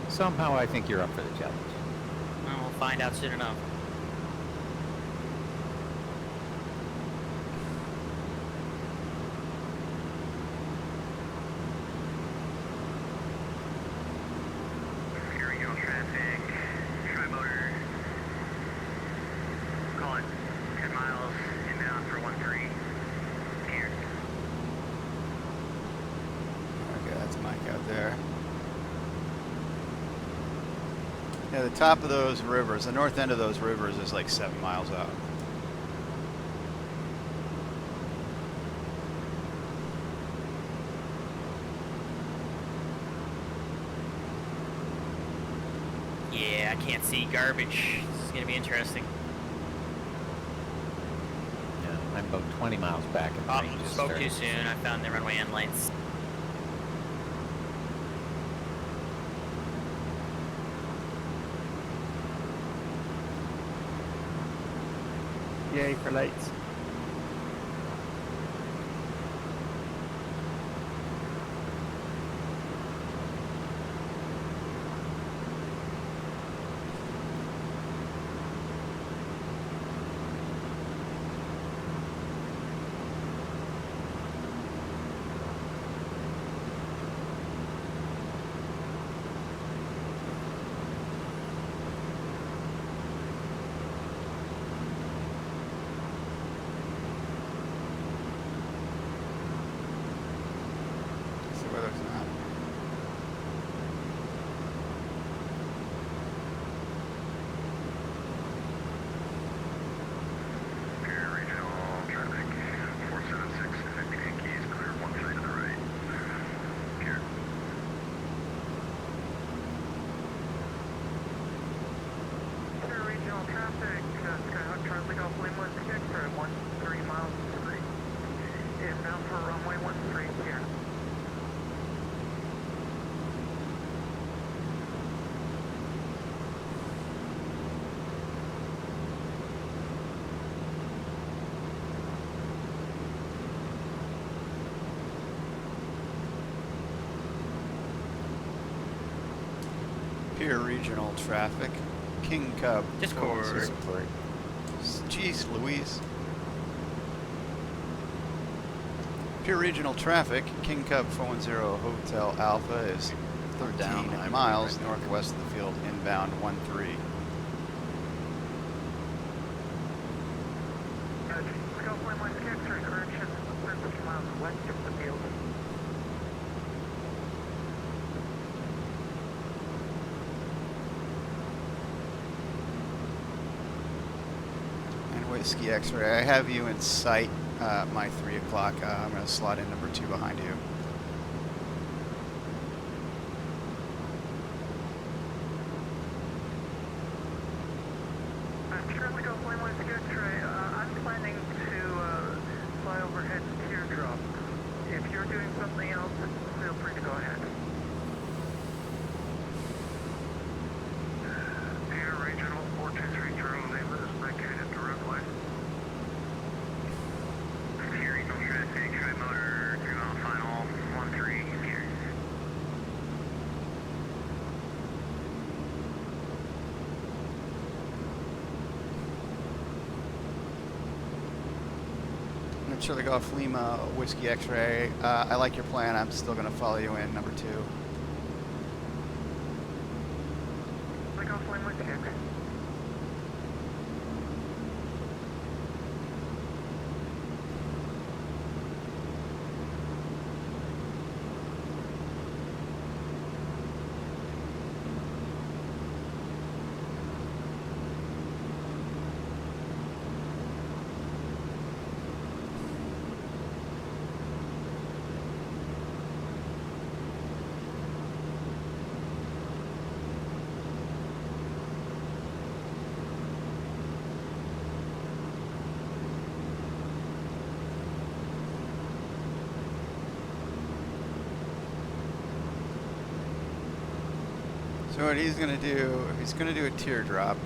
Somehow I think you're up for the challenge. Well, we'll find out soon enough. Here we go, traffic. Tri-motor. Call it 10 miles inbound for 13. Here. Okay, that's Mike out there. Yeah, the top of those rivers, the north end of those rivers is like 7 miles out. Yeah, I can't see garbage. This is gonna be interesting. Yeah, I'm about 20 miles back and the Oh, rain just spoke started. too soon. I found the runway end lights. Yay for lights. See whether it's not. Air Regional traffic 476 50 Yankees, clear 13 to the right. Here. Air Regional traffic, Skyhawk Charlie Golf Lane 16 for 13 miles to the right. Inbound for runway 13 here. Pier Regional traffic. King Cub. Discord. Support. Jeez Louise. Pier Regional traffic. King Cub 410 Hotel Alpha is 13 down, miles right now. northwest of the field, inbound 13. Scout Flight Line X-ray correction, 13 miles west of the field. And Whiskey X-ray, I have you in sight. My 3 o'clock. I'm going to slot in number 2 behind you. Charlie Scout Flight Line X-ray, I'm planning to fly overhead teardrop. If you're doing something else, feel free to go ahead. Pier Regional 423 Charlie Lima is located directly. Pier Regional traffic, tri-motor, 3 mile final, 13 here. Charlie Golf Lima, Whiskey X-ray. I like your plan. I'm still going to follow you in number 2. Charlie Golf Lima Whiskey X-ray. So what he's going to do, if he's going to do a teardrop,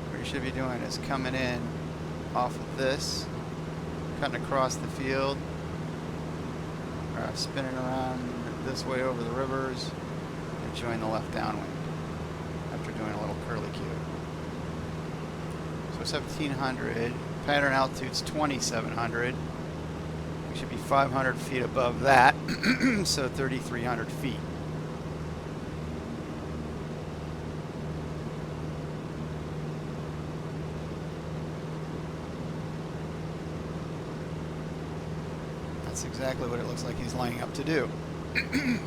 what he should be doing is coming in off of this, cutting across the field, spinning around this way over the rivers, and join the left downwind after doing a little curly cue. So 1700, pattern altitude's 2700. We should be 500 feet above that, so 3,300 feet. That's exactly what it looks like he's lining up to do. Excuse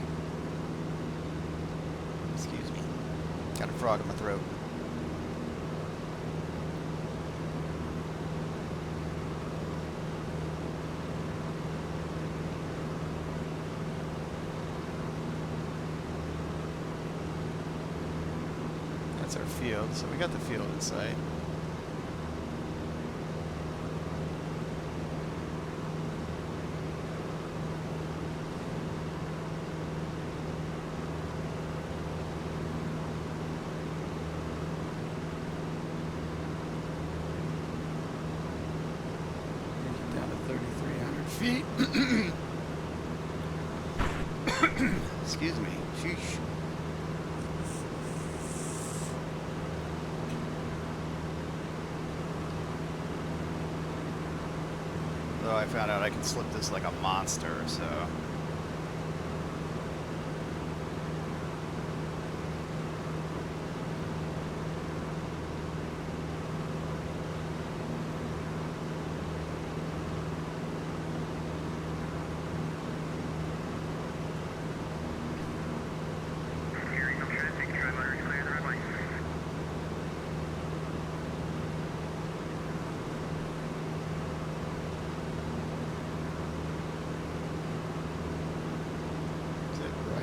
me. Got a frog in my throat. That's our field, so we got the field in sight. Down to 3,300 feet. Excuse me. Sheesh. Though I found out I can slip this like a monster, so.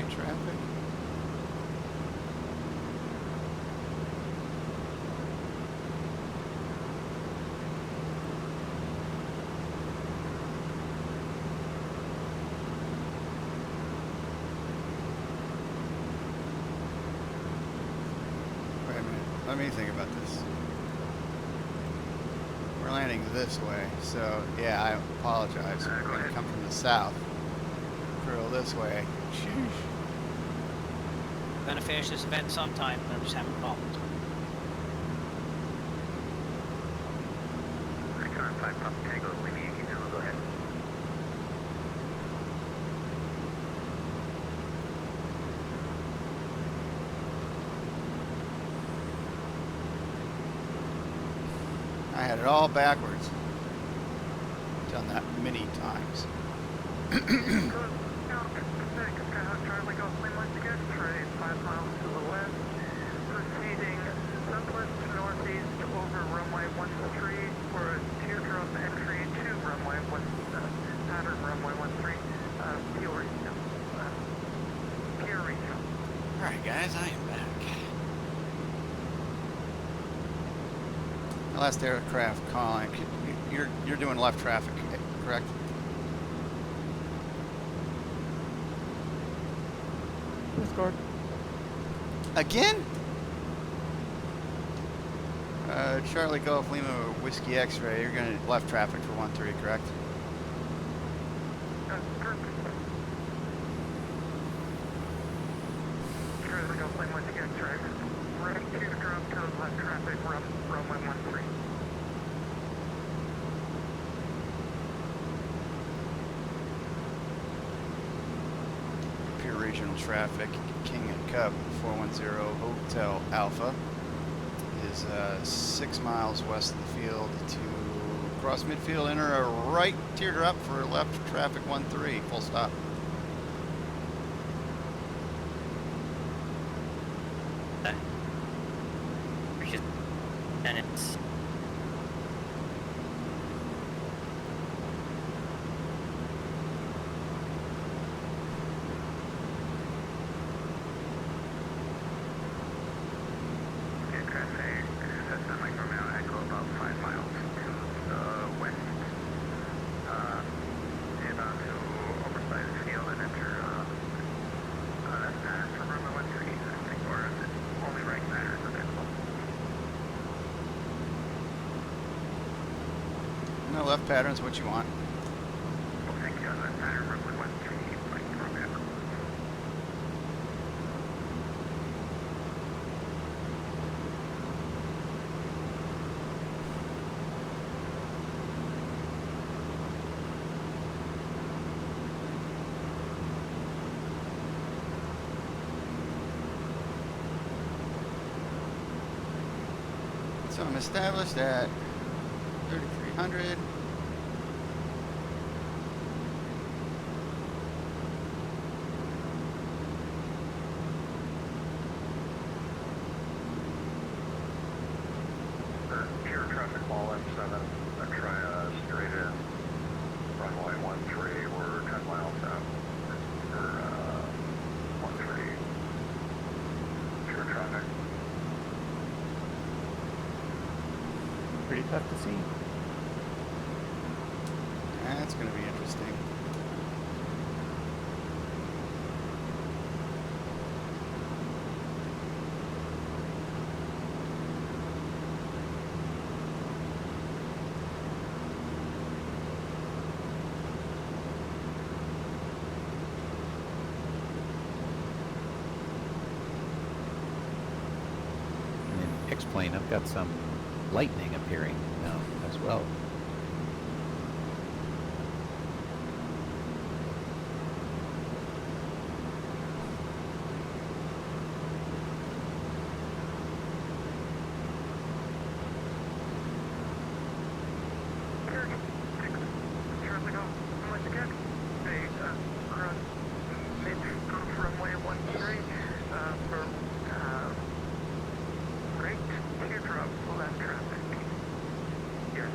Traffic. Wait a minute. Let me think about this. We're landing this way, so yeah, I apologize. We're going to come from the south. Curl this way. Sheesh. gonna finish this event sometime, but I'm just having problems. Recon 5 Pop Tango, Lima Yankee Zulu, go ahead. I had it all backwards. Done that many times. Charlie Golf Lima once again, trade 5 miles to the west, proceeding southwest to northeast over runway 13 for a teardrop entry to runway 1, pattern runway 13, Peel Regional. Pier Regional. Alright guys, I am back. Last aircraft calling. You're doing left traffic, correct? Discord. Again? Charlie Golf Lima Whiskey X-Ray. You're gonna left traffic for 13, correct? Correct. Charlie Golf Lima once again, trade right teardrop to left traffic, runway 13. Pure regional traffic, King and Cub 410 Hotel Alpha is 6 miles west of the field to cross midfield, enter a right teardrop for left traffic 13, full stop. And it's Traffic, that's not like Romeo Echo, about 5 miles to the west. Head on to oversized field and enter, that's pattern for runway 13, I think, or is it only right patterns available? No, left pattern's what you want. Well, thank you, on that pattern runway 13, like Romeo Echo. So I'm established at 3300. Pure traffic ball M7, try straight in, runway 13, we're 10 miles out for 13, pure traffic. Pretty tough to see. That's going to be interesting. And in X-plane, I've got some lightning appearing now as well. Charlie Golf, once again, they cross mid runway 13 for right teardrop left traffic. Here.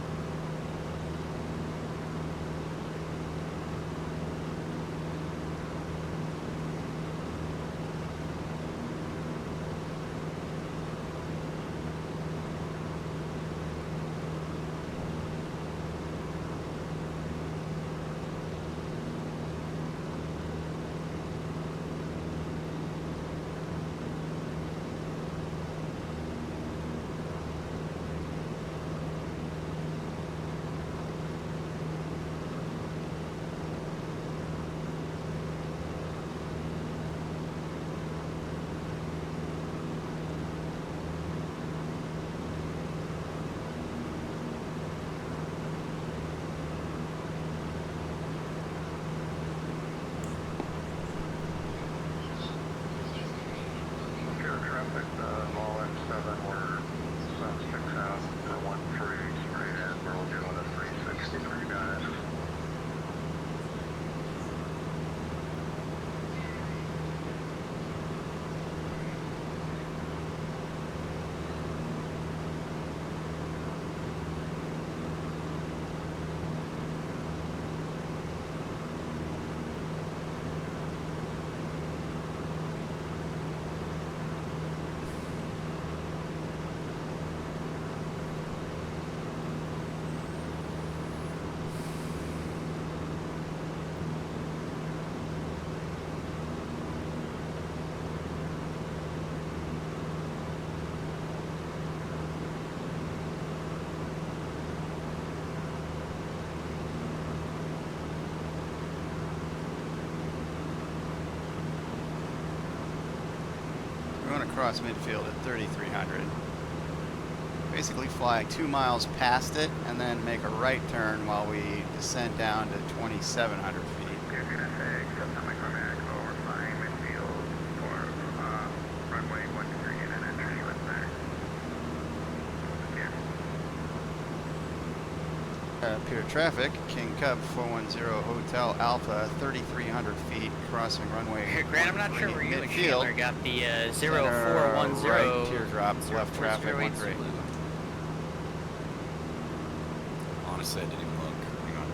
going to cross midfield at 3,300. Basically fly 2 miles past it and then make a right turn while we descend down to 2,700 feet. Pier traffic, King Cub 410 Hotel Alpha, 3,300 feet, crossing runway. Grant, I'm not sure where you and Chandler midfield. got the Center 0410. right teardrop, left traffic 0408 13. Zulu. Honestly, I didn't even look. Hang on.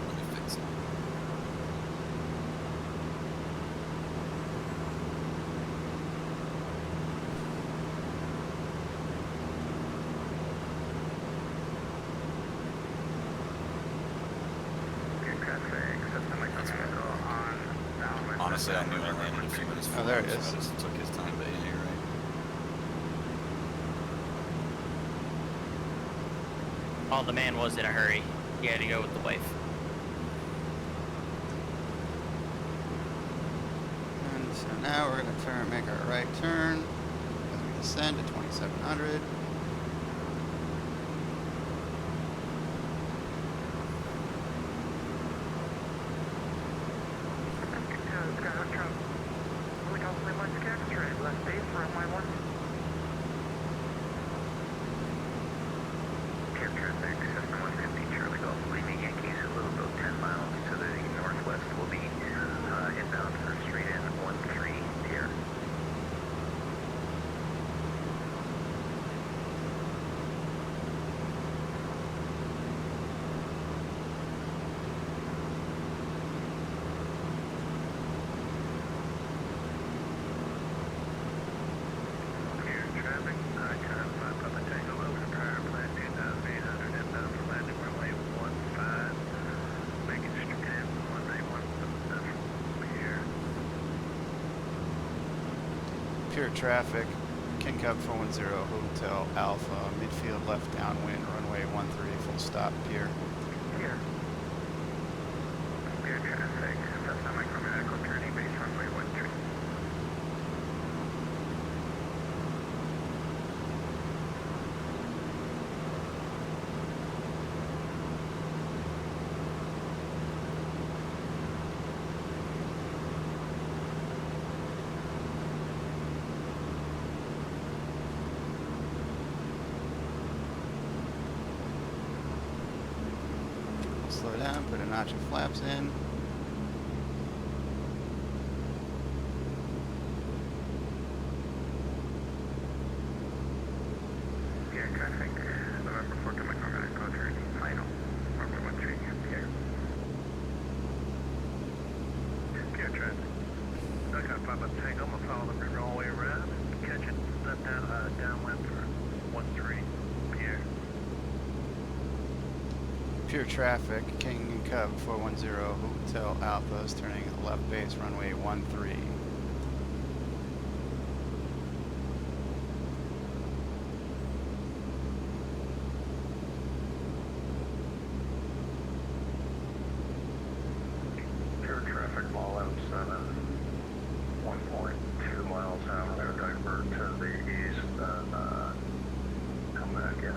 Let me fix it. Honestly, I knew I landed a few minutes before. Oh, there it so is. I just took his time, but yeah, you're right. Oh, the man was in a hurry. He had to go with the wife. And so now we're going to make our right turn as we descend to 2,700. Pure traffic, King Cub 410 Hotel Alpha, midfield left downwind, runway 13, full stop, pier. Here. Pure traffic, Cessna Micromedical turning base runway 13. Slow down, put a notch of flaps in. Pure traffic, November 4 to Micromedical turning final. Runway 13, here. Pure traffic. Okay, Papa Tango, I'm gonna follow the river all the way around and catch it left downwind for 13, pier. Pure traffic, King Cub 410 Hotel Alpha is turning left base, runway 13. Pure traffic, Mall M7, 1.2 miles out. We're going to divert to the east and come back in.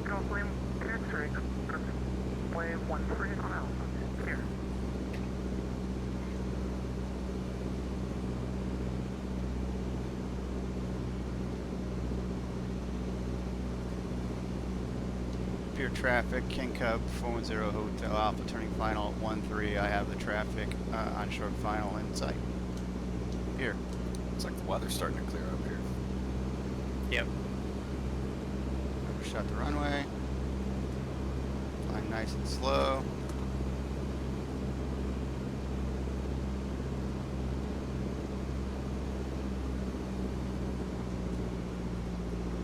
Gulf Lane, X-ray, wave 13 on Alpha, here. Pure traffic, King Cub 410 Hotel Alpha turning final at 13. I have the traffic on short final in sight. Here. It's like the weather's starting to clear up here. Yep. Overshot the runway. Flying nice and slow.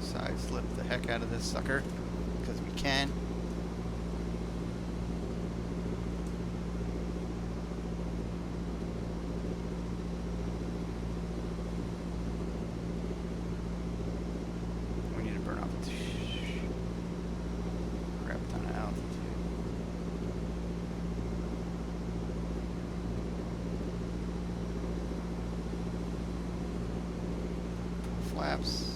Side slip the heck out of this sucker, because we can. flaps.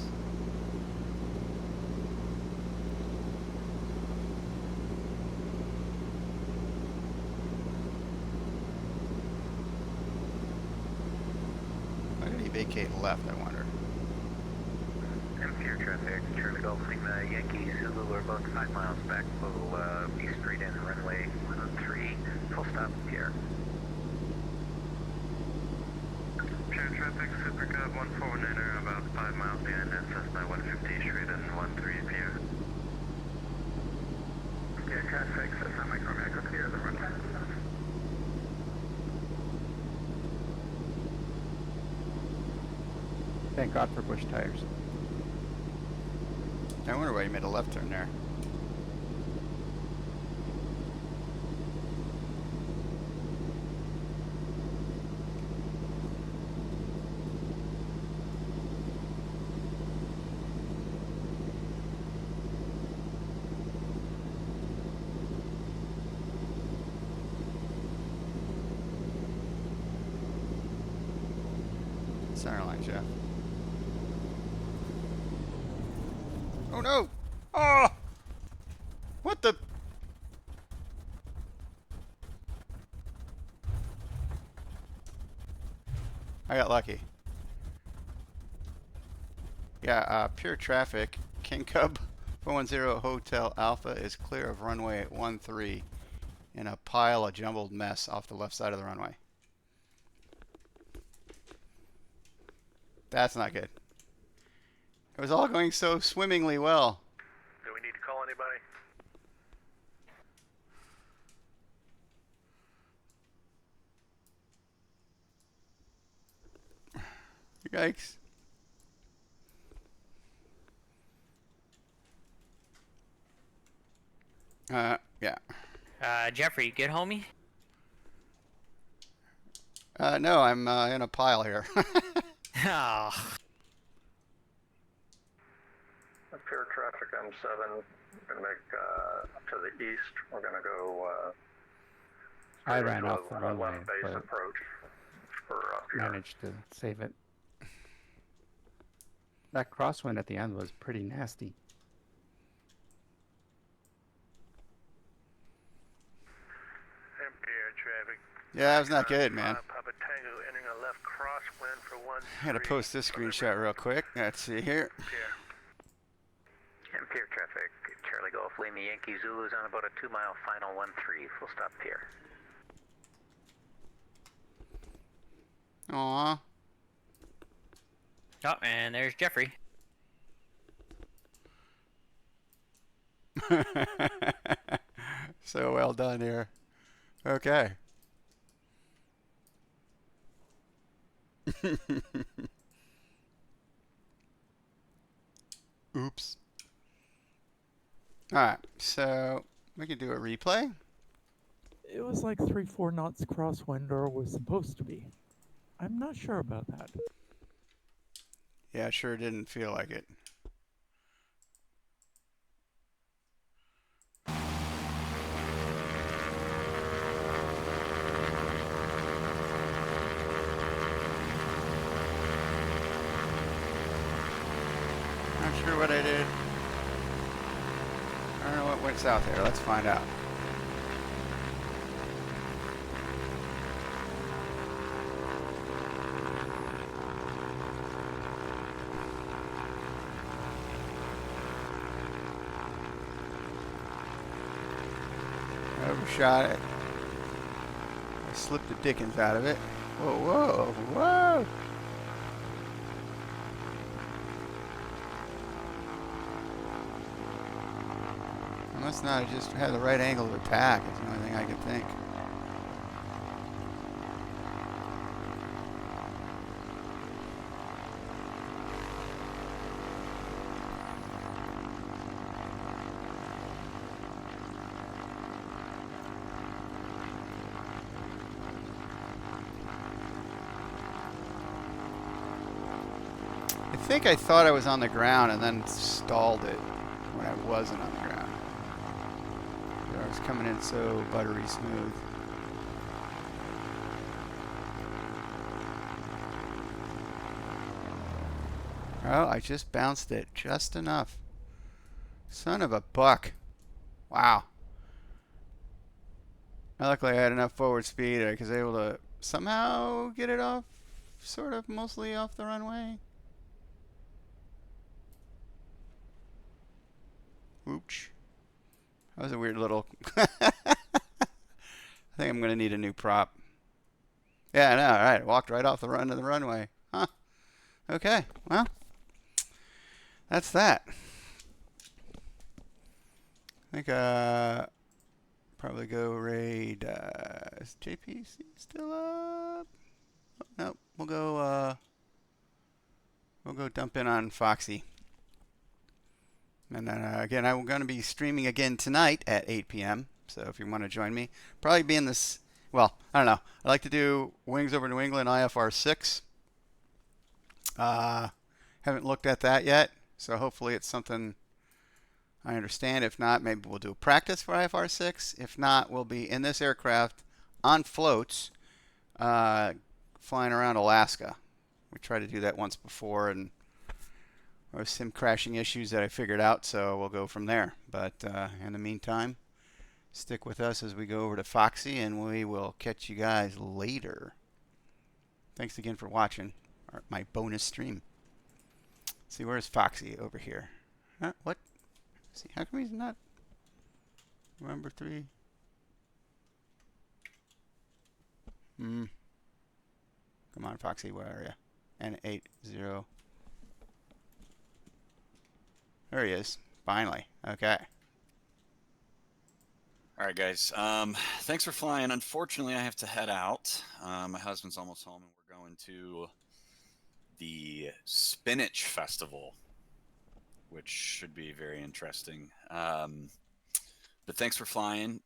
Why did he vacate left, I wonder? M4 traffic, Charlie Golf Lima, Yankee Zulu, we're about 5 miles back, we'll be straight in, runway 103, full stop, Pierre. Pierre traffic, Super Cub 149er, about 5 miles behind that, Cessna 150, straight in 13, Pierre. Pierre traffic, Cessna Micro clear the runway. Thank God for bush tires. I wonder why he made a left turn there. Centerline, Jeff. Oh no! Oh! What the? I got lucky. Yeah, pure traffic. King Cub 410 Hotel Alpha is clear of runway 13 in a pile of jumbled mess off the left side of the runway. That's not good. It was all going so swimmingly well. Do we need to call anybody? Yikes. Yeah. Jeffrey, you good, homie? No, I'm in a pile here. Oh. Pure traffic M7, gonna make to the east. We're gonna go I ran off the a runway, left base but approach for Pierre. managed to save it. That crosswind at the end was pretty nasty. Pierre traffic. Yeah, that was not good, man. Papa Tango entering a left crosswind for 1. I gotta post this screenshot real quick. Let's see here. Pierre traffic, Charlie Golf Lima, Yankee Zulu is on about a 2-mile final 13, full stop Pierre. Aww. Oh, and there's Jeffrey. So well done here. Okay. Oops. Alright, so we can do a replay. It was like 3-4 knots crosswind, or was supposed to be. I'm not sure about that. Yeah, it sure didn't feel like it. Not sure what I did. I don't know what went south here. Let's find out. Overshot it. I slipped the dickens out of it. Whoa, whoa, whoa! I must not have just had the right angle of attack. Is the only thing I can think. I think I thought I was on the ground and then stalled it when I wasn't on the ground. I was coming in so buttery smooth. Oh, I just bounced it just enough. Son of a buck. Wow. Luckily I had enough forward speed I was able to somehow get it off, sort of mostly off the runway. Ooch. That was a weird little... I think I'm going to need a new prop. Yeah, I know, alright. Walked right off the run of the runway. Huh. Okay, well, that's that. I think, probably go raid, is JPC still up? Oh, nope, we'll go dump in on Foxy. And then, again, I'm going to be streaming again tonight at 8 p.m., so if you want to join me, probably be in this, well, I don't know. I like to do Wings Over New England IFR5. Haven't looked at that yet, so hopefully it's something I understand. If not, maybe we'll do a practice for IFR6. If not, we'll be in this aircraft on floats, flying around Alaska. We tried to do that once before, and there was some crashing issues that I figured out, so we'll go from there. But in the meantime, stick with us as we go over to Foxy, and we will catch you guys later. Thanks again for watching my bonus stream. Let's see, where's Foxy? Over here. What? See, how come he's not November 3? Come on, Foxy, where are you? N80. There he is. Finally. Okay. All right, guys. Thanks for flying. Unfortunately, I have to head out. My husband's almost home, and we're going to the Spinach Festival, which should be very interesting. But thanks for flying.